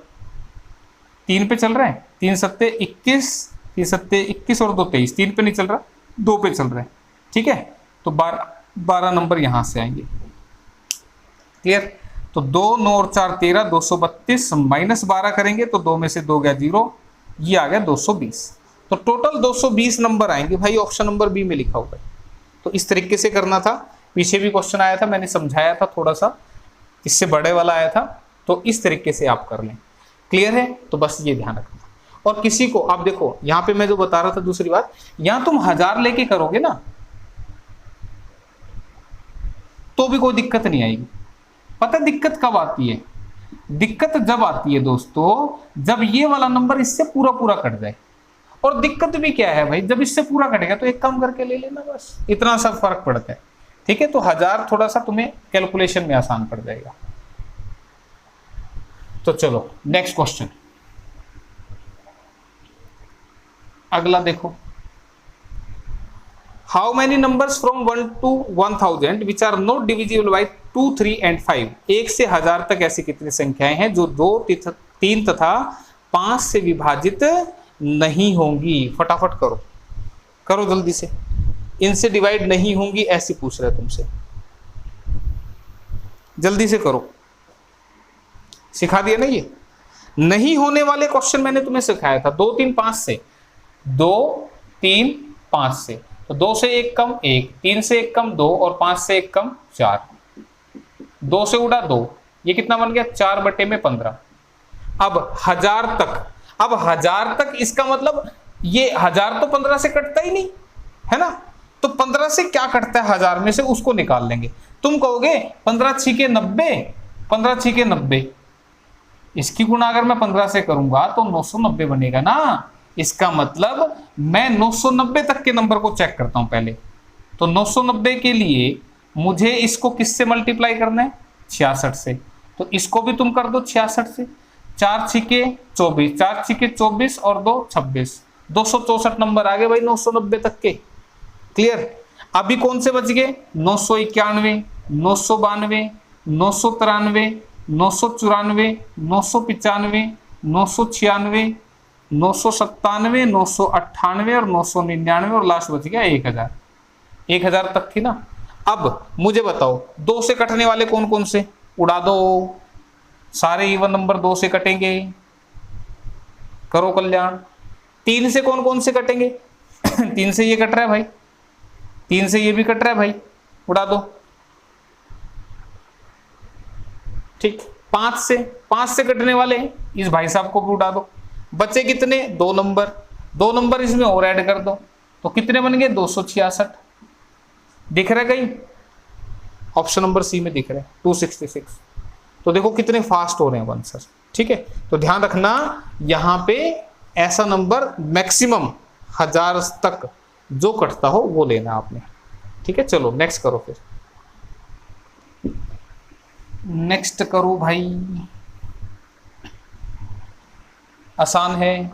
3 पे चल रहा है, 3 सत्ते 21, 3 सत्ते 21 और 2 23, 3 पे नहीं चल रहा, 2 पे चल रहा है, ठीक है। तो 12 नंबर यहां से आएंगे। क्लियर? तो 2 9 और 4 13, 232 माइनस 12 करेंगे तो 2 में से 2 गया 0, ये आ गया 220। तो टोटल 220 नंबर आएंगे भाई, ऑप्शन नंबर बी में लिखा हुआ है। तो इस तरीके से करना था, पीछे भी क्वेश्चन आया था, मैंने समझाया था, थोड़ा सा इससे बड़े वाला आया था, तो इस तरीके से आप कर लें। क्लियर है? तो बस ये ध्यान रखना। और किसी को आप देखो यहां पे मैं जो बता रहा था, दूसरी बात, यहां तुम 1000 लेके करोगे ना तो भी कोई दिक्कत नहीं आएगी। पता दिक्कत कब आती है? दिक्कत जब आती है दोस्तों जब ये वाला नंबर इससे पूरा पूरा कट जाए। और दिक्कत भी क्या है भाई, जब इससे पूरा कटेगा तो एक कम करके ले लेना, बस इतना सा फर्क पड़ता है। ठीक है, तो 1000 थोड़ा सा तुम्हें कैलकुलेशन में आसान पड़ जाएगा। तो चलो नेक्स्ट क्वेश्चन, अगला देखो। How many numbers from 1 to 1000 which are not divisible by 2, 3 and 5, 1 से 1000 तक ऐसी कितनी संख्याएं हैं जो 2, 3 तथा 5 से विभाजित नहीं होंगी? फटाफट करो, करो जल्दी से, इनसे डिवाइड नहीं होंगी ऐसी पूछ रहा है तुमसे, जल्दी से करो। सिखा दिया ना, ये नहीं होने वाले क्वेश्चन मैंने तुम्हें सिखाया था। 2, 3, 5 से, 2, 3, 5 से, तो 2 से 1 कम 1, 3 से 1 कम 2 और 5 से 1 कम 4, 2 से उड़ा 2, ये कितना बन गया? 4/15। अब 1000 तक, अब 1000 तक इसका मतलब ये 1000 तो 15 से कटता ही नहीं है ना, तो 15 से क्या कटता है 1000 में से, उसको निकाल लेंगे। तुम कहोगे 15 छिके 90, 15 छिके 90, इसकी गुणा अगर मैं 15 से करूंगा तो 990 बनेगा ना। इसका मतलब मैं 990 तक के नंबर को चेक करता हूं पहले। तो 990 के लिए मुझे इसको किससे मल्टीप्लाई करना है? 66 से। तो इसको भी तुम कर दो 66 से। 4 छिके 24, 4 छिके 24 और 2 26, 264 नंबर आ गए भाई 990 तक के। क्लियर? अभी कौन से बच गए? 991, 992, 993, 994, 995, 996, 997, 998 और 999 और लास्ट बच गया 1000। 1000 तक थी ना। अब मुझे बताओ 2 से कटने वाले कौन कौन से? उड़ा दो, सारे इवन नंबर 2 से कटेंगे। करो कल्याण। 3 से कौन कौन से कटेंगे? 3 से ये कट रहा है भाई, 3 से ये भी कट रहा है भाई, उड़ा दो। ठीक। 5 से कटने वाले इस भाई साहब को भी उड़ा दो। बचे कितने? 2 नंबर, 2 नंबर इसमें और ऐड कर दो, तो कितने बन गए? 266। दिख रहा है कहीं? ऑप्शन नंबर सी में दिख रहा है 266। तो देखो कितने फास्ट हो रहे हैं आंसर। ठीक है, तो ध्यान रखना यहां पे ऐसा नंबर मैक्सिमम 1000 तक जो कटता हो वो लेना आपने। ठीक है, चलो नेक्स्ट करो। फिर नेक्स्ट करो भाई, आसान है।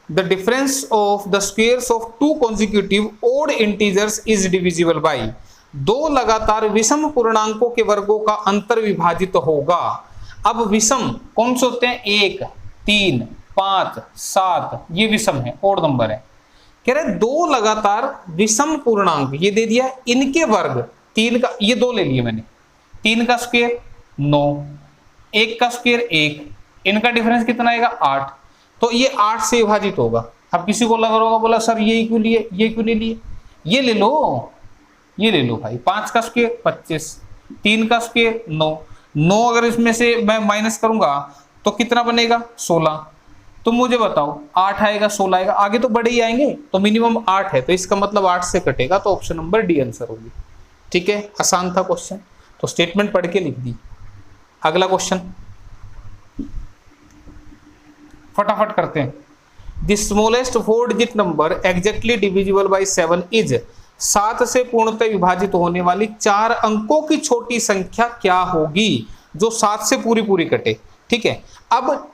The difference of the squares of 2 consecutive odd integers is divisible by, 2 लगातार विषम पूर्णांकों के वर्गों का अंतर विभाजित होगा। अब विषम कौन से होते हैं? 1, 3, 5, 7, ये विषम है, ओड नंबर है। कह रहे 2 लगातार विषम पूर्णांक, ये दे दिया, इनके वर्ग 3 का, ये 2 ले लिए मैंने, 3 का स्क्वायर 9, 1 का स्क्वायर 1, इनका डिफरेंस कितना आएगा? 8। तो ये 8 से विभाजित होगा। अब किसी को लगा होगा, बोला सर ये क्यों लिए, ये क्यों नहीं लिए? ये ले लो, ये ले लो भाई। 5 का स्क्वायर 25, 3 का स्क्वायर 9, 9 अगर इसमें से मैं माइनस करूंगा तो कितना बनेगा? 16। तो मुझे बताओ 8 आएगा, 16 आएगा, आगे तो बड़े ही आएंगे, तो मिनिमम 8 है, तो इसका मतलब 8 से कटेगा, तो ऑप्शन नंबर डी आंसर होगी। ठीक है, आसान था क्वेश्चन, तो स्टेटमेंट पढ़ के लिख दी। अगला क्वेश्चन फटाफट करते हैं। The smallest 4 digit number exactly divisible by 7 is, 7 से पूर्णतः विभाजित होने वाली 4 अंकों की छोटी संख्या क्या होगी जो 7 से पूरी पूरी कटे? ठीक है, अब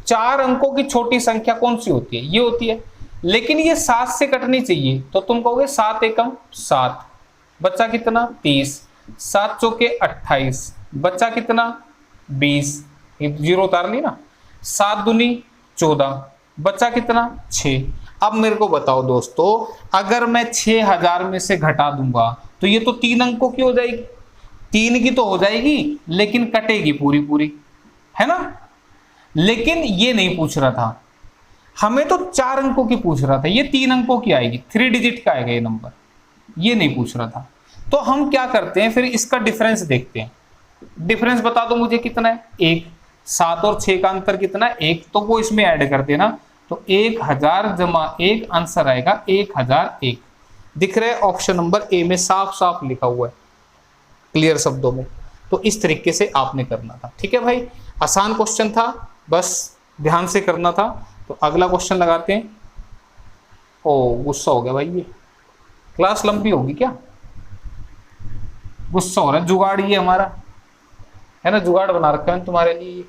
4 अंकों की छोटी संख्या कौन सी होती है? ये होती है, लेकिन ये 7 से कटनी चाहिए, तो तुम कहोगे 7 एकम 7, बच्चा कितना? 30, 7 चौके 28, बच्चा कितना? 20, जीरो उतार ली ना। 7 दूनी 14, बच्चा कितना? 6। अब मेरे को बताओ दोस्तों, अगर मैं 6000 में से घटा दूंगा तो ये तो 3 अंकों की हो जाएगी, 3 की तो हो जाएगी, लेकिन कटेगी पूरी पूरी, है ना। लेकिन ये नहीं पूछ रहा था, हमें तो 4 अंकों की पूछ रहा था, ये 3 अंकों की आएगी, 3 डिजिट का आएगा ये नंबर, ये नहीं पूछ रहा था। तो हम क्या करते हैं, फिर इसका डिफरेंस देखते हैं। डिफरेंस बता दो मुझे कितना है? 1। 7 और 6 का अंतर कितना है? 1, तो वो इसमें ऐड कर देना, तो 1000 जमा 1 आंसर आएगा 1001। दिख रहा है ऑप्शन नंबर ए में साफ साफ लिखा हुआ है क्लियर शब्दों में। तो इस तरीके से आपने करना था। ठीक है भाई, आसान क्वेश्चन था, बस ध्यान से करना था। तो अगला क्वेश्चन लगाते हैं। ओ गुस्सा हो गया भाई, ये क्लास लंबी होगी क्या? गुस्सा हो रहा है, जुगाड़ ये हमारा। है ना, जुगाड़ बना रखा है तुम्हारे लिए।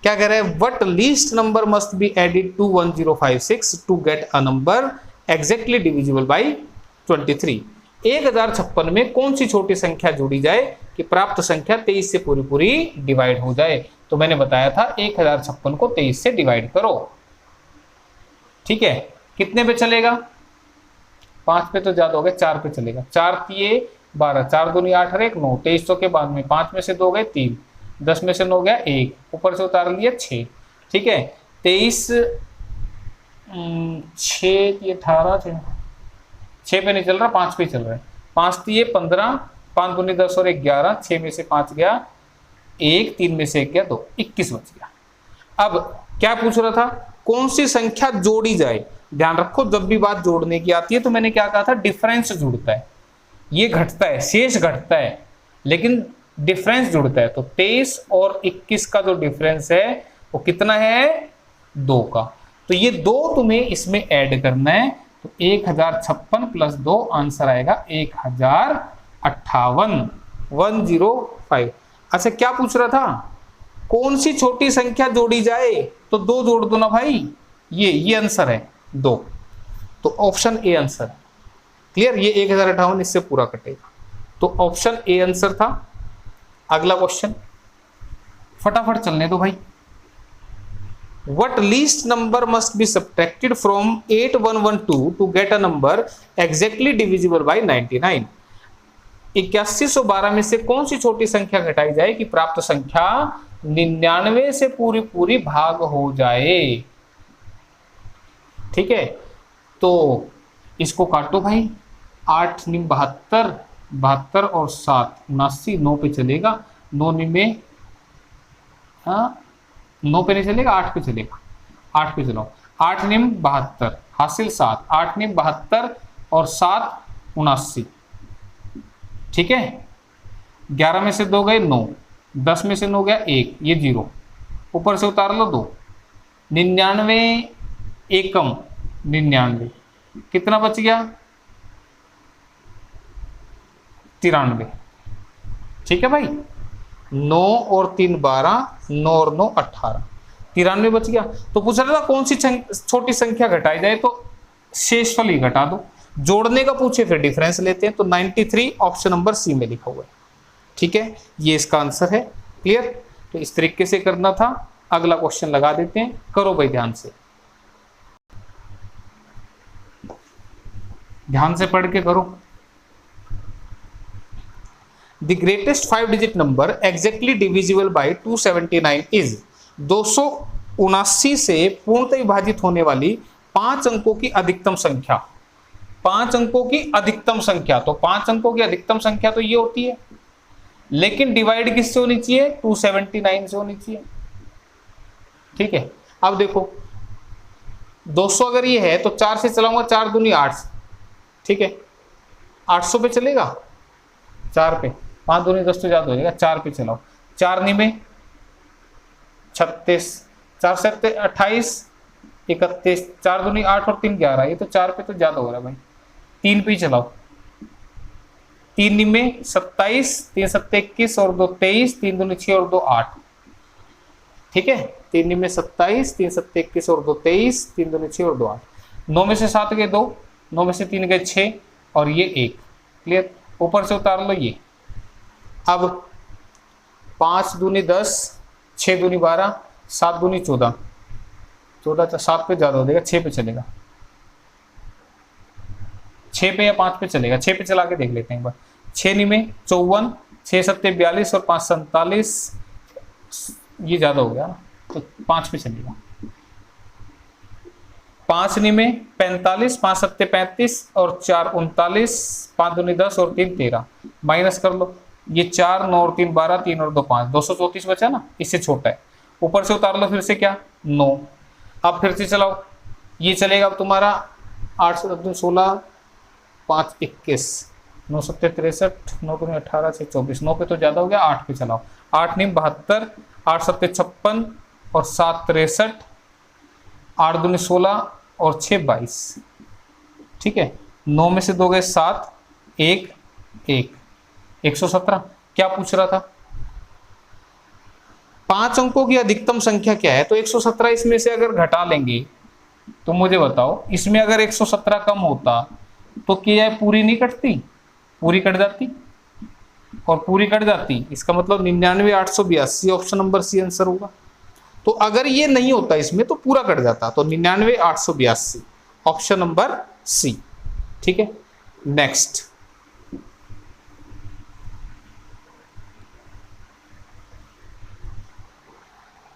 क्या कह रहे हैं, what least number must be added to 1056 to get a number exactly divisible by 23। 1056 में कौन सी छोटी संख्या जोड़ी जाए कि प्राप्त संख्या 23 से पूरी पूरी डिवाइड हो जाए। तो मैंने बताया था 1056 को 23 से डिवाइड करो। ठीक है, कितने पे चलेगा, 5 पे तो ज्यादा हो गया, 4 पे चलेगा। 4 तिये 12, 4 दूनी 8 और 1 9, 2300 के बाद में 5 में से 2 गए 3, 10 में से 9 गया 1, ऊपर से उतार लिया 6। ठीक है, 23 6 ये 18 6 पे नहीं चल रहा, 5 पे चल रहा है। 5 तिये 15, 5 दूनी 10 और 1 11, 6 में से 5 गया 1, 3 में से 1 गया 2, 21 बच गया। अब क्या पूछ रहा था, कौन सी संख्या जोड़ी जाए। ध्यान रखो, जब भी बात जोड़ने की आती है तो मैंने क्या कहा था, डिफरेंस जुड़ता है, ये घटता है, शेष घटता है, लेकिन डिफरेंस जुड़ता है। तो 23 और 21 का जो डिफरेंस है वो कितना है, 2 का। तो ये 2 तुम्हें इसमें ऐड करना है। तो 1056 प्लस 2 आंसर आएगा 1058, 105। अच्छा, क्या पूछ रहा था, कौन सी छोटी संख्या जोड़ी जाए, तो 2 जोड़ दो ना भाई, ये आंसर है 2। तो ऑप्शन ए आंसर। क्लियर, ये 1058 इससे पूरा कटेगा। तो ऑप्शन ए आंसर था। अगला क्वेश्चन फटाफट चलने दो भाई। What least number must be subtracted from 8112 to get a number exactly divisible by 99? 8112 में से कौन सी छोटी संख्या घटाई जाए कि प्राप्त संख्या 99 से पूरी पूरी भाग हो जाए। ठीक है, तो इसको काटो भाई, 8 निम 72, 72 और 7 79, 9 पे चलेगा, 9 निम में 9 पे नहीं चलेगा, 8 पे चलेगा, 8 पे चलाओ, 8 निम 72 हासिल 7, 8 निम 72 और 7 79। ठीक है, 11 में से 2 गए 9, 10 में से 9 गया 1, ये 0, ऊपर से उतार लो 2, 99 एकम 99, कितना बच गया 93। ठीक है भाई, 9 और 3 12, 9 और 9 18, 93 बच गया। तो पूछ रहा था कौन सी छोटी संख्या घटाई जाए, तो शेषफल ही घटा दो। जोड़ने का पूछे फिर डिफरेंस लेते हैं। तो 93 ऑप्शन नंबर सी में लिखा हुआ है। ठीक है, ये इसका आंसर है। क्लियर, तो इस तरीके से करना था। अगला क्वेश्चन लगा देते हैं, करो भाई ध्यान से, ध्यान से पढ़ के करो। The greatest 5-digit number exactly divisible by 279 is 279 से पूर्णतः विभाजित होने वाली 5 अंकों की अधिकतम संख्या। 5 अंकों की अधिकतम संख्या, तो 5 अंकों की अधिकतम संख्या तो ये होती है, लेकिन डिवाइड किससे होनी चाहिए, 279 से होनी चाहिए। ठीक है, अब देखो 200 अगर ये है तो 4 से चलाऊंगा, 4 दूनी 8। ठीक है, 800 पे चलेगा, 4 पे, 5 दूनी 10 तो ज्यादा हो जाएगा, 4 पे चलाओ, 4 निमे 36, 4 से 28, 31, 4 दूनी 8 और 3 11, ये तो 4 पे तो ज्यादा हो रहा है भाई, 3 पे ही चलाओ, 3 निमे 27, 3 7 21 और 2 23, 3 दूनी 6 और 2 8। ठीक है, 3 निमे 27, 3 7 21 और 2 23, 3 दूनी 6 और 2 8, 9 में से 7 गए 2, 9 में से 3 गए 6 और ये 1। क्लियर, ऊपर से उतार लो ये। अब 5 दूनी 10, 6 दूनी 12, 7 दूनी 14, 14 7 पे ज्यादा हो जाएगा, 6 पे चलेगा, 6 पे या 5 पे चलेगा, 6 पे चला के देख लेते हैं एक बार। 6 निमे 54, 6 7 42 और 5 47, ये ज्यादा हो गया ना, तो 5 पे चलेगा। 5 निमे 45, 5 7 35 और 4 39, 5 दूनी 10 और 3 13, माइनस कर लो, ये 4 9 और 3 12, 3 और 2 5, 234 बचा ना, इससे छोटा है, ऊपर से उतार लो फिर से क्या 9। अब फिर से चलाओ, ये चलेगा अब तुम्हारा 8 16, 5 21, 9 7 63, 9 दूनी 18, 6 24, 9 पे तो ज्यादा हो गया, 8 पे चलाओ, 8 निम 72, 8 7 56 और 7 63, 8 दूनी 16 और 6 22। ठीक है, 9 में से 2 गए 7, 1 1, 117। क्या पूछ रहा था, 5 अंकों की अधिकतम संख्या क्या है? तो 117 इसमें से अगर घटा लेंगे तो मुझे बताओ, इसमें अगर 117 कम होता तो क्या पूरी नहीं कटती? पूरी कट जाती, और पूरी कट जाती इसका मतलब 99,882 ऑप्शन नंबर सी आंसर होगा। तो अगर ये नहीं होता इसमें तो पूरा कट जाता, तो 99,882 ऑप्शन नंबर सी। ठीक है, next.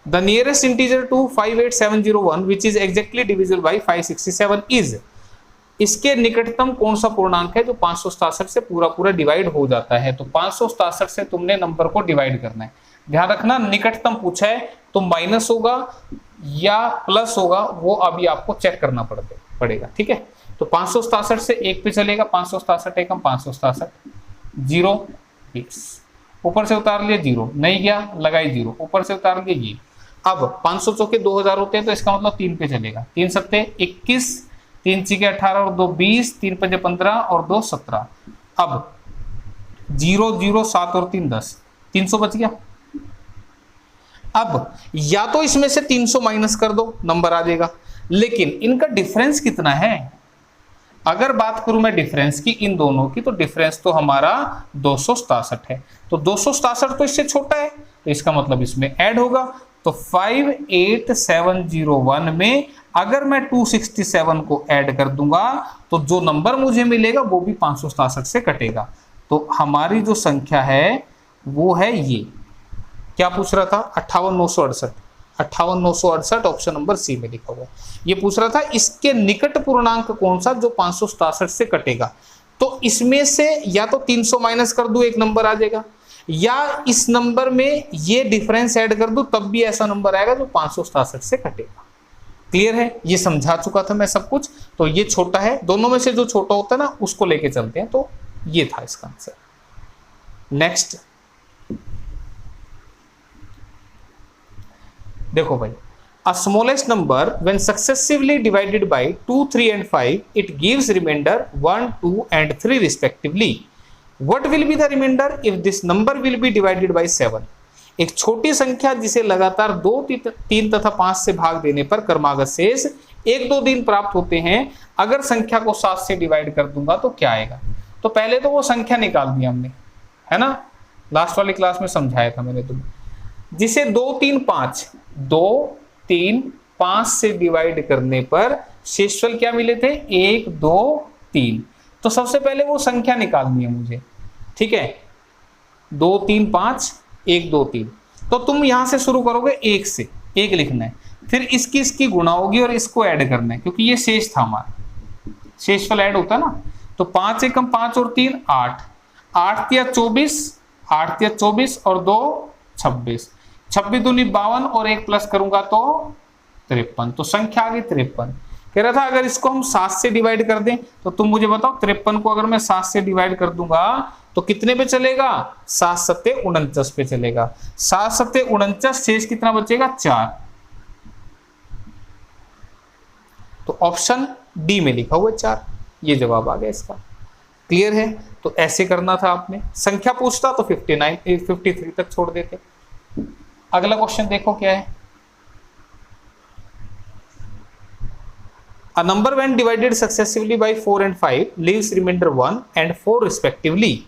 The nearest integer to 58701 which is exactly divisible by 567 is, इसके निकटतम कौन सा पूर्णांक है जो 567 से पूरा पूरा डिवाइड हो जाता है? तो 567 से तुमने नंबर को डिवाइड करना है। ध्यान रखना, निकटतम पूछा है तो माइनस होगा या प्लस होगा, वो अभी आपको चेक करना पड़ेगा। ठीक है, तो 567 से 1 पे चलेगा, 567 एकम 567, 0 ऊपर से उतार लिया 0, नहीं गया लगाई 0, ऊपर से उतार लिया ये। अब 500 चौके 2000 होते हैं, तो इसका मतलब 3 पे चलेगा, 3 सत्ते 21, 3 छीके 18 और 2 20, 3 पंजे 15 और 2 17। अब 0 0 7 और 3 10, 300 बच गया। अब या तो इसमें से 300 माइनस कर दो, नंबर आ जाएगा, लेकिन इनका डिफरेंस कितना है? अगर बात करूं मैं डिफरेंस की इन दोनों की, तो डिफरेंस तो हमारा 267 है, तो 267 तो इससे छोटा है, तो इसका मतलब इसमें ऐड होगा। तो 58701 में अगर मैं 267 को ऐड कर दूंगा तो जो नंबर मुझे मिलेगा वो भी 567 से कटेगा। तो हमारी जो संख्या है वो है ये, क्या पूछ रहा था? 58,968, 58,968 ऑप्शन नंबर सी में लिखा हुआ। ये पूछ रहा था इसके निकट पूर्णांक कौन सा जो 567 से कटेगा। तो इसमें से या तो 300 माइनस कर दूं, एक नंबर आ जाएगा, या इस नंबर में ये डिफरेंस ऐड कर दूं, तब भी ऐसा नंबर आएगा जो 567 से कटेगा। क्लियर है? ये समझा चुका था मैं सब कुछ। तो ये छोटा है, दोनों में से जो छोटा होता है ना उसको लेके चलते हैं। तो ये था इसका आंसर। नेक्स्ट देखो भाई, a smallest number when successively divided by 2, 3 and 5 it gives remainder 1, 2 and 3 respectively. What will be the remainder if this number will be divided by 7? एक छोटी संख्या जिसे लगातार 2, 3 तथा 5 से भाग देने पर क्रमागत शेष 1, 2 दिन प्राप्त होते हैं, अगर संख्या को 7 से डिवाइड कर दूंगा तो क्या आएगा? तो पहले तो वो संख्या निकाल दी हमने, है ना, लास्ट वाली क्लास में समझाया था मैंने तुम्हें, जिसे 2, 3, 5 2, 3, 5 से डिवाइड करने पर शेषफल क्या मिले थे? 1, 2, 3। तो सबसे पहले वो संख्या निकालनी है मुझे। ठीक है, 2, 3, 5 1, 2, 3। तो तुम यहां से शुरू करोगे 1 से, 1 लिखना है, फिर इसकी गुणा होगी और इसको ऐड करना है, क्योंकि ये शेष था हमारा, शेषफल ऐड होता ना। तो 5 एकम 5 और 3 8, 8 तिया 24, 8 तिया 24 और 2 26, 26 दूनी 52 और 1 प्लस करूंगा तो 53। तो संख्या आ गई 53। कह रहा था अगर इसको हम 7 से डिवाइड कर दें तो तुम मुझे बताओ 53 को अगर मैं 7 से डिवाइड कर दूंगा तो कितने पे चलेगा? 7 सत्ते 49 पे चलेगा। 7 सत्ते 49, शेष कितना बचेगा? 4। तो ऑप्शन डी में लिखा हुआ है 4, ये जवाब आ गया इसका। क्लियर है? तो ऐसे करना था आपने। संख्या पूछता तो 53 तक छोड़ देते। अगला क्वेश्चन देखो क्या है। A number when divided successively by 4 and 5 leaves remainder 1 and 4 respectively.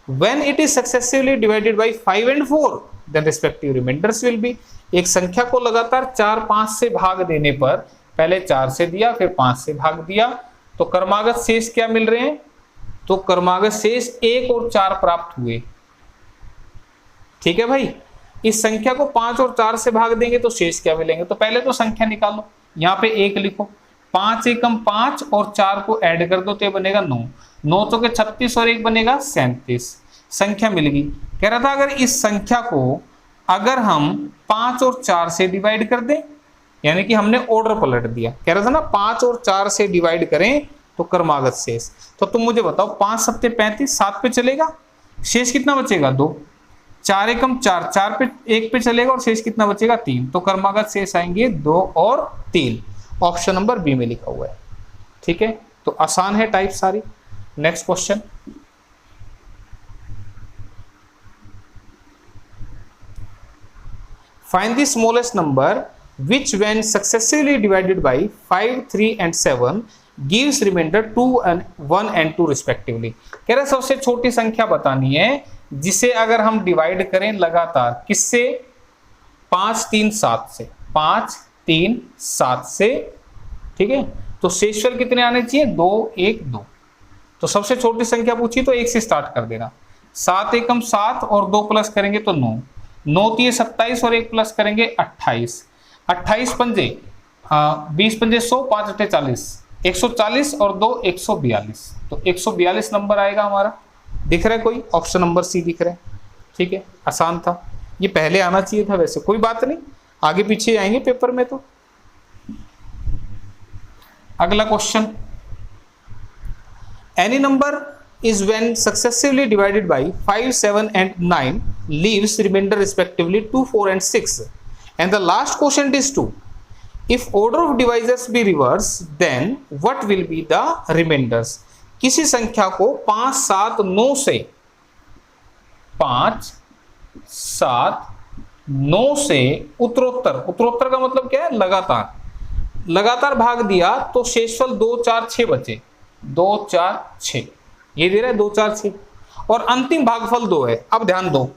When it is successively divided by 5 and 4, then respective remainders will be. एक संख्या को लगातार 4, 5 से भाग देने पर, पहले 4 से दिया फिर 5 से भाग दिया, तो क्रमागत शेष क्या मिल रहे हैं? तो क्रमागत शेष 1 और 4 प्राप्त हुए। ठीक है भाई, इस संख्या को 5 और 4 से भाग देंगे तो शेष क्या मिलेंगे? तो पहले तो संख्या निकालो, यहाँ पे 1 लिखो, 5 एकम 5 और 4 को ऐड कर दो तो ये बनेगा 9, 9 चौके 36 और 1 बनेगा 37। संख्या मिल गई। कह रहा था अगर इस संख्या को अगर हम 5 और 4 से डिवाइड कर दें, यानी कि हमने ऑर्डर पलट दिया, कह रहा था ना 5 और 4 से डिवाइड करें तो क्रमागत शेष। तो तुम मुझे बताओ 5 सत्ते 35, 7 पे चलेगा, शेष कितना बचेगा? 2। 4 एकम 4, 4 पे 1 पे चलेगा और शेष कितना बचेगा? 3। तो क्रमागत शेष आएंगे 2 और 3। ऑप्शन नंबर बी में लिखा हुआ है। ठीक है, तो आसान है टाइप सारी। Next question, find the smallest number which when successively divided by 5, 3 and 7 gives remainder 2 and 1 and 2 respectively। कह रहे सबसे छोटी संख्या बतानी है जिसे अगर हम डिवाइड करें लगातार किससे, 5, 3, 7 से, 5, 3, 7 से, ठीक है। तो शेषफल कितने आने चाहिए, 2, 1, 2। तो सबसे छोटी संख्या पूछी तो 1 से स्टार्ट कर देना। 7 एकम 7 और 2 प्लस करेंगे तो 9, 9 3 27 और 1 प्लस करेंगे 28, 28 पंजे 20 पंजे 100, 5 अट्ठे 40, 140 और 2 142। तो 142 नंबर आएगा हमारा। दिख रहा है कोई, ऑप्शन नंबर सी दिख रहा है, ठीक है। आसान था, ये पहले आना चाहिए था, वैसे कोई बात नहीं, आगे पीछे आएंगे पेपर में तो। अगला question, any number is when successively divided by 5, 7 and 9 leaves remainder respectively 2, 4 and 6, and the last quotient is 2. If order of divisors be reversed, then what will be the remainders? किसी संख्या को 5, 7, 9 से 5, 7, 9 से उत्तरोत्तर, उत्तरोत्तर का मतलब क्या है, लगातार, लगातार भाग दिया तो शेषफल 2, 4, 6 बचे, 2, 4, 6, ये दे रहा है 2, 4, 6, और अंतिम भागफल 2 है। अब ध्यान दो,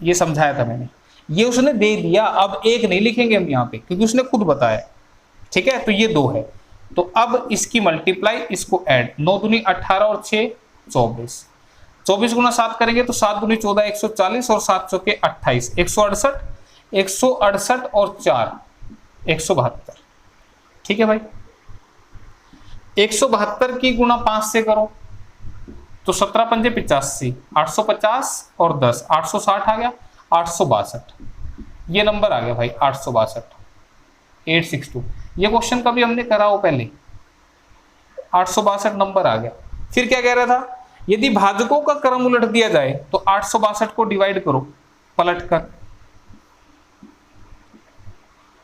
ये समझाया था मैंने, ये उसने दे दिया, अब 1 नहीं लिखेंगे हम यहाँ पे क्योंकि उसने खुद बताया, ठीक है। तो ये 2 है, तो अब इसकी मल्टीप्लाई, इसको ऐड, 9 दूनी 18 और 6 24, 24 गुना 7 करेंगे तो 7 दूनी 14 140 और 7 चौके 28, 168, 168 और 4 172, ठीक है भाई। 172 की गुना 5 से करो तो 17 पंजे 85, 850 और 10 860 आ गया, 862 ये नंबर आ गया भाई, 862 862। ये क्वेश्चन कभी हमने करा हो पहले, 862 नंबर आ गया। फिर क्या कह रहा था, यदि भाजकों का क्रम उलट दिया जाए तो 862 को डिवाइड करो पलट कर,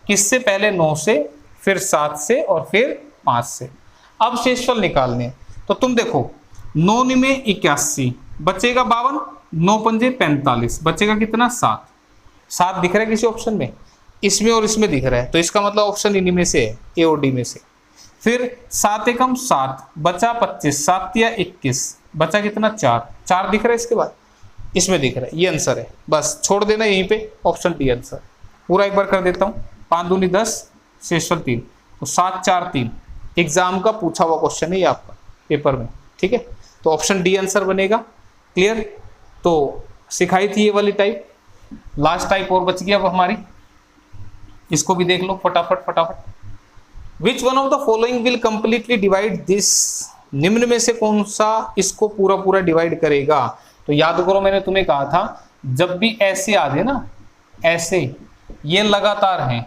किससे, पहले 9 से, फिर 7 से और फिर 5 से। अब शेषफल निकालने, तो तुम देखो 9 में 81 बचेगा 52, 9 पंजे 45 बचेगा कितना, 7, 7 दिख रहा है किसी ऑप्शन में, इसमें और इसमें दिख रहा है, तो इसका मतलब ऑप्शन इन्हीं में से है, ए और डी में से। फिर 7 एकम 7 बचा 25, 7 तिया 21 बचा कितना, 4, 4 दिख रहा है इसके बाद, इसमें दिख रहा है, ये आंसर है। बस छोड़ देना यहीं पे, ऑप्शन डी आंसर। पूरा एक बार कर देता हूँ, 5 दूनी 10 शेषफल 3, तो 7, 4, 3 एग्जाम का पूछा हुआ क्वेश्चन है ये आपका पेपर में, ठीक है। तो ऑप्शन डी आंसर बनेगा। क्लियर, तो सिखाई थी ये वाली टाइप, लास्ट टाइप और बच गया अब हमारी, इसको भी देख लो फटाफट फटाफट। Which one of the following will completely divide this, निम्न में से कौन सा इसको पूरा पूरा डिवाइड करेगा। तो याद करो मैंने तुम्हें कहा था, जब भी ऐसे आ जाए ना, ऐसे ये लगातार हैं,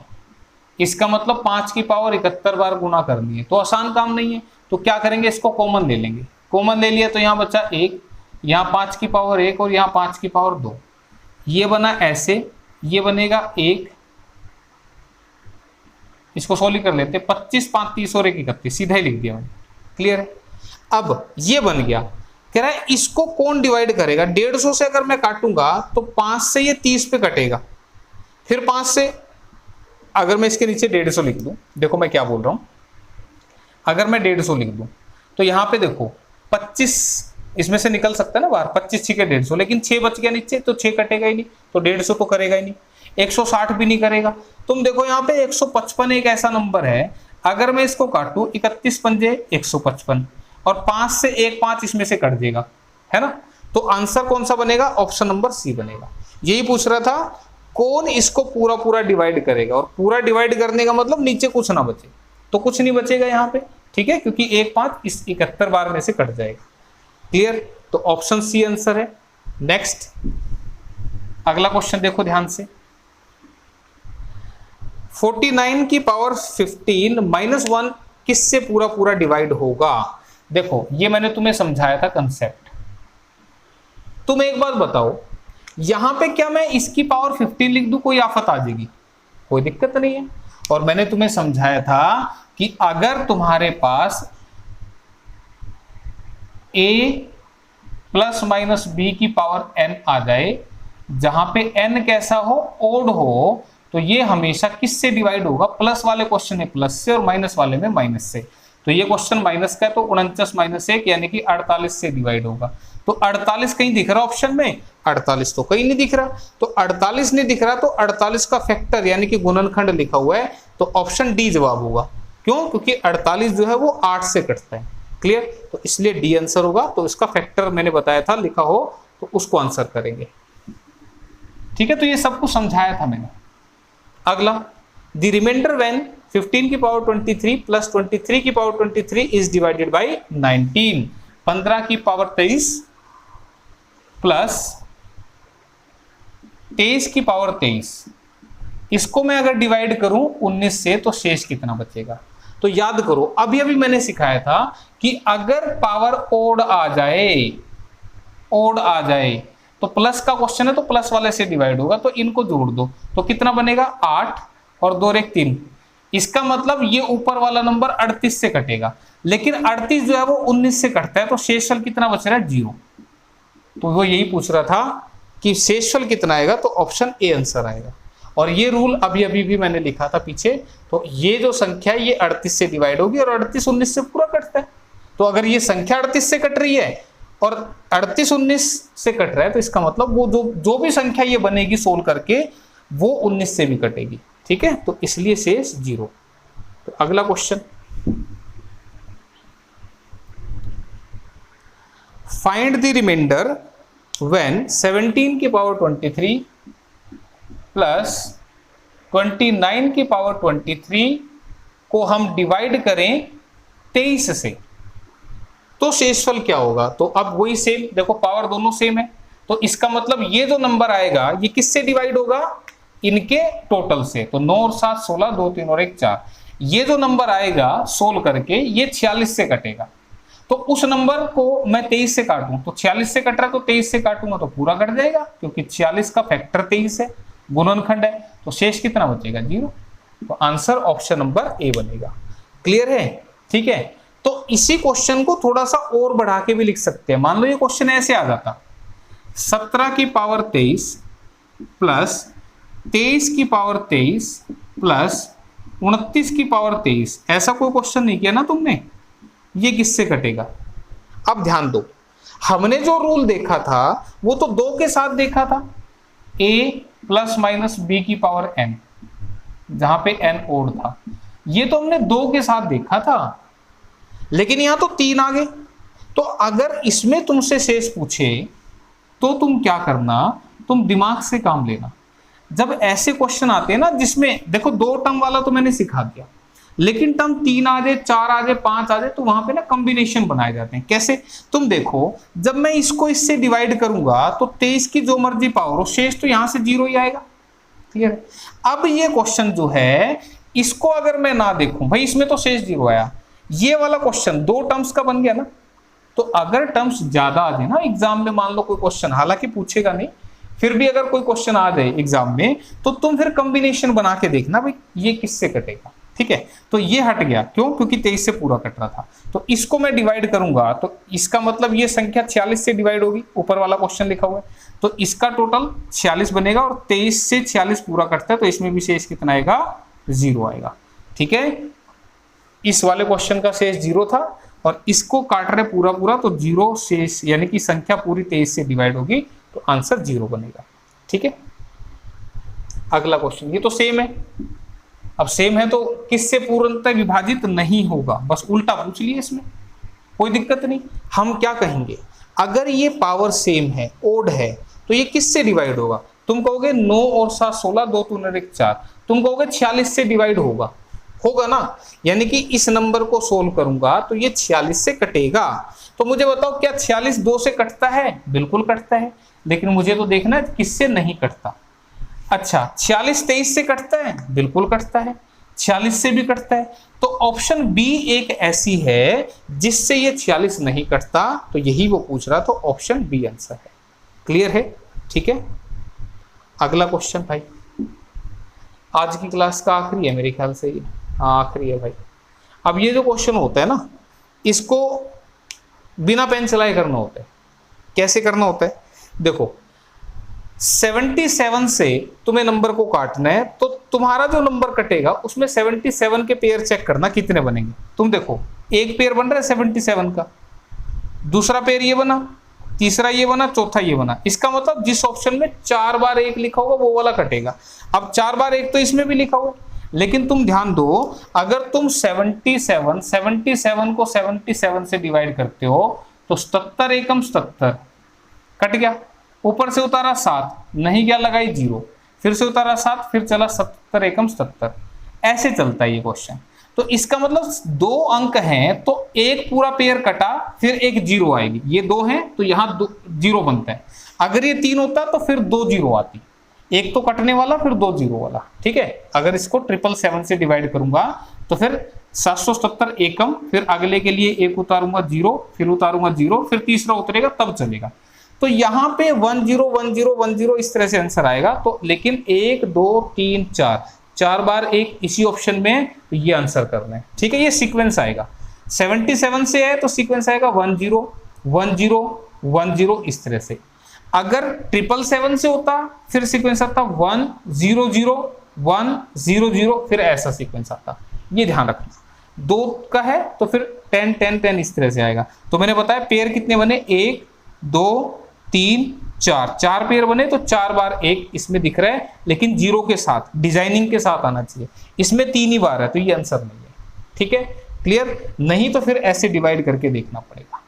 इसका मतलब 5 की पावर 71 बार गुना करनी है, तो आसान काम नहीं है। तो क्या करेंगे, इसको कॉमन ले लेंगे, कॉमन ले लिया तो यहाँ बचा 1, यहाँ 5 की पावर 1 और यहाँ 5 की पावर 2, ये बना ऐसे, ये बनेगा 1, इसको सोल्व कर लेते, 25, 5, 30 और 1 31, सीधा ही लिख दिया मैंने। क्लियर है। अब ये बन गया, कह रहा है इसको कौन डिवाइड करेगा। 150 से अगर मैं काटूंगा तो 5 से ये 30 पे कटेगा, फिर 5 से अगर मैं इसके नीचे 150 लिख दूं, देखो मैं क्या बोल रहा हूं, अगर मैं 150 लिख दूं तो यहाँ पे देखो 25 इसमें से निकल सकता है ना बाहर, 25 6 के 150, लेकिन 6 बच गया नीचे तो 6 कटेगा ही नहीं, तो 150 तो करेगा ही नहीं, 160 भी नहीं करेगा। तुम देखो यहाँ पे 155 एक ऐसा नंबर है, अगर मैं इसको काटूं 31 पंजे 155 और 5 से 1 5 इसमें से कट देगा, है ना। तो आंसर कौन सा बनेगा, ऑप्शन नंबर सी बनेगा। यही पूछ रहा था कौन इसको पूरा पूरा डिवाइड करेगा, और पूरा डिवाइड करने का मतलब नीचे कुछ ना बचे, तो कुछ नहीं बचेगा यहाँ पे, ठीक है, क्योंकि 1 5 इस 71 बार में से कट जाएगा। क्लियर, तो ऑप्शन सी आंसर है। नेक्स्ट अगला क्वेश्चन देखो ध्यान से, 49 की पावर 15 -1 किससे पूरा पूरा डिवाइड होगा। देखो ये मैंने तुम्हें समझाया था कंसेप्ट। तुम एक बात बताओ, यहां पे क्या मैं इसकी पावर 15 लिख दूं, कोई आफत आ जाएगी, कोई दिक्कत नहीं है। और मैंने तुम्हें समझाया था कि अगर तुम्हारे पास a प्लस माइनस b की पावर n आ जाए, जहां पे n कैसा हो, ओड हो, तो ये हमेशा किससे डिवाइड होगा, प्लस वाले क्वेश्चन में प्लस से और माइनस वाले में माइनस से। तो ये क्वेश्चन माइनस का है तो 49 माइनस 1 यानी कि 48 से डिवाइड होगा। तो 48 कहीं दिख रहा ऑप्शन में, 48 तो कहीं नहीं दिख रहा। तो 48 नहीं दिख रहा तो 48 का फैक्टर यानी कि गुणनखंड लिखा हुआ है, तो ऑप्शन डी जवाब होगा। क्यों? क्योंकि 48 जो है वो 8 से कटता है। क्लियर? तो इसलिए डी आंसर होगा। तो इसका फैक्टर मैंने बताया था लिखा हो तो उसको आंसर करेंगे। ठीक है, तो ये सब कुछ समझाया था मैंने। अगला, द रिमाइंडर व्हेन 15 की पावर 23 प्लस 23 की पावर 23 इज डिवाइडेड बाई 19, 15 की पावर 23 प्लस 23 की पावर 23, इसको मैं अगर डिवाइड करूं 19 से तो शेष कितना बचेगा। तो याद करो, अभी अभी मैंने सिखाया था कि अगर पावर ओड आ जाए तो प्लस का क्वेश्चन है तो प्लस वाले से डिवाइड होगा, तो इनको जोड़ दो तो कितना बनेगा 8 और 2 एक 3। इसका मतलब ये ऊपर वाला नंबर 38 से कटेगा, लेकिन 38 जो है वो 19 से कटता है, तो शेषफल कितना बच रहा है 0। तो वो यही पूछ रहा था कि शेषफल कितना आएगा, तो ऑप्शन ए आंसर आएगा। और ये रूल अभी अभी भी मैंने लिखा था पीछे। तो ये जो संख्या है ये 38 से डिवाइड होगी और 38 19 से पूरा कटता है। तो अगर ये संख्या 38 से कट रही है और 38 19 से कट रहा है, तो इसका मतलब वो जो भी संख्या ये बनेगी सोल्व करके वो 19 से भी कटेगी। ठीक है, तो इसलिए शेष 0। तो अगला question, find the remainder when 17 की पावर 23 प्लस 29 की पावर 23 को हम डिवाइड करें 23 से, तो शेषफल क्या होगा। तो अब वही सेम, देखो पावर दोनों सेम है, तो इसका मतलब ये जो नंबर आएगा ये किससे डिवाइड होगा, इनके टोटल से। तो 9 और 7 16, 2 3 और 1 4, ये जो नंबर आएगा सोल्व करके ये 46 से कटेगा। तो उस नंबर को मैं 23 से काटूं तो 46 से कट रहा है, तो 23 से काटूंगा तो पूरा कट जाएगा, क्योंकि 46 का फैक्टर 23 है, गुणनखंड है। तो शेष कितना बचेगा 0। तो आंसर ऑप्शन नंबर ए बनेगा। क्लियर है? ठीक है, तो इसी क्वेश्चन को थोड़ा सा और बढ़ा के भी लिख सकते हैं। मान लो ये क्वेश्चन ऐसे आ जाता, 17 की पावर 23 प्लस 23 की पावर 23 प्लस 29 की पावर 23, ऐसा कोई क्वेश्चन नहीं किया ना तुमने, ये किससे कटेगा। अब ध्यान दो, हमने जो रूल देखा था वो तो 2 के साथ देखा था, a प्लस माइनस b की पावर n, जहां पे n ओड था, ये तो हमने 2 के साथ देखा था। लेकिन यहां तो 3 आ गए। तो अगर इसमें तुमसे शेष पूछे तो तुम क्या करना, तुम दिमाग से काम लेना। जब ऐसे क्वेश्चन आते हैं ना जिसमें देखो 2 टर्म वाला तो मैंने सिखा दिया, लेकिन टर्म 3 आ जाए, 4 आ जाए, 5 आ जाए, तो वहां पे ना कॉम्बिनेशन बनाए जाते हैं। कैसे? तुम देखो, जब मैं इसको इससे डिवाइड करूंगा तो 23 की जो मर्जी पावर हो, शेष तो यहां से 0 ही आएगा। क्लियर है? अब ये क्वेश्चन जो है इसको अगर मैं ना देखूं, भाई इसमें तो शेष 0 आया, ये वाला क्वेश्चन 2 टर्म्स का बन गया ना। तो अगर टर्म्स ज्यादा आ जाए ना एग्जाम में, मान लो कोई क्वेश्चन, हालांकि पूछेगा नहीं, फिर भी अगर कोई क्वेश्चन आ जाए एग्जाम में, तो तुम फिर कॉम्बिनेशन बना के देखना भाई ये किससे कटेगा। ठीक है, तो ये हट गया, क्यों? क्योंकि 23 से पूरा कट रहा था। तो इसको मैं डिवाइड करूंगा तो इसका मतलब ये संख्या 46 से डिवाइड होगी, ऊपर वाला क्वेश्चन लिखा हुआ है, तो इसका टोटल 46 बनेगा और 23 से 46 पूरा कटता है, तो इसमें भी शेष कितना आएगा 0 आएगा। ठीक है, इस वाले क्वेश्चन का शेष 0 था और इसको काट रहे पूरा पूरा, तो 0 शेष यानी कि संख्या पूरी 23 से डिवाइड होगी, तो आंसर 0 बनेगा। ठीक है, अगला क्वेश्चन, ये तो सेम है। अब सेम है तो किससे पूर्णतः विभाजित नहीं होगा, बस उल्टा पूछ लिए, इसमें कोई दिक्कत नहीं। हम क्या कहेंगे, अगर ये पावर सेम है, ओड है, तो ये किससे डिवाइड होगा। तुम कहोगे 9 और 7 16, 2 3 और 1 4, तुम कहोगे 46 से डिवाइड होगा, होगा ना। यानी कि इस नंबर को सोल्व करूंगा तो ये 46 से कटेगा। तो मुझे बताओ, क्या 46 2 से कटता है? बिल्कुल कटता है, लेकिन मुझे तो देखना है किससे नहीं कटता। अच्छा, 46 23 से कटता है? बिल्कुल कटता है, 46 से भी कटता है। तो ऑप्शन बी एक ऐसी है जिससे ये 46 नहीं कटता, तो यही वो पूछ रहा, तो ऑप्शन बी आंसर है। क्लियर है? ठीक है, अगला क्वेश्चन भाई, आज की क्लास का आखिरी है मेरे ख्याल से, ये हाँ आखिरी है भाई। अब ये जो क्वेश्चन होता है ना, इसको बिना पेन चलाए करना होता है। कैसे करना होता है? देखो, 77 से तुम्हें नंबर को काटना है, तो तुम्हारा जो नंबर कटेगा उसमें 77 के पेयर चेक करना कितने बनेंगे। तुम देखो एक पेयर बन रहा है 77 का, दूसरा पेयर ये बना, तीसरा ये बना, चौथा ये बना। इसका मतलब जिस ऑप्शन में 4 बार 1 लिखा होगा वो वाला कटेगा। अब 4 बार 1 तो इसमें भी लिखा होगा, लेकिन तुम ध्यान दो, अगर तुम 77 को 77 से डिवाइड करते हो तो 77 एकम 77 कट गया, ऊपर से उतारा 7, नहीं गया लगाई 0, फिर से उतारा 7, फिर चला 77 एकम 77, ऐसे चलता है ये क्वेश्चन। तो इसका मतलब 2 अंक हैं तो एक पूरा पेयर कटा, फिर एक 0 आएगी। ये 2 हैं तो यहाँ 0 बनता है। अगर ये 3 होता तो फिर 2 0 आती, एक तो कटने वाला फिर 2 0 वाला, ठीक है। अगर इसको 777 से डिवाइड करूंगा तो फिर 777 एकम, फिर अगले के लिए एक उतारूंगा 0, फिर उतारूंगा 0, फिर तीसरा उतरेगा तब चलेगा। तो यहाँ पे 1 0 1 0 1 0 इस तरह से आंसर आएगा। तो लेकिन 1 2 3 4 बार 1 इसी ऑप्शन में, तो ये आंसर करना है, ठीक है। ये सीक्वेंस आएगा, 77 से है तो सीक्वेंस आएगा 1 0 1 0 1 0 इस तरह से। अगर 777 से होता फिर सीक्वेंस आता 1 0 0 1 0 0, फिर ऐसा सीक्वेंस आता। ये ध्यान रखना। 2 का है तो फिर 10 10 10 इस तरह से आएगा। तो मैंने बताया पेयर कितने बने, 1 2 3 4 पेयर बने, तो 4 बार 1 इसमें दिख रहा है, लेकिन 0 के साथ, डिजाइनिंग के साथ आना चाहिए। इसमें 3 ही बार है तो ये आंसर नहीं है, ठीक है। क्लियर? नहीं तो फिर ऐसे डिवाइड करके देखना पड़ेगा,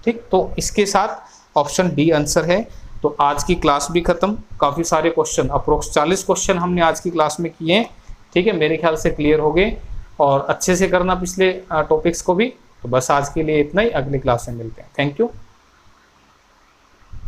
ठीक। तो इसके साथ ऑप्शन डी आंसर है। तो आज की क्लास भी खत्म, काफी सारे क्वेश्चन, अप्रोक्स 40 क्वेश्चन हमने आज की क्लास में किए हैं, ठीक है। मेरे ख्याल से क्लियर हो गए और अच्छे से करना पिछले टॉपिक्स को भी। तो बस आज के लिए इतना ही, अगली क्लास में मिलते हैं। Thank you.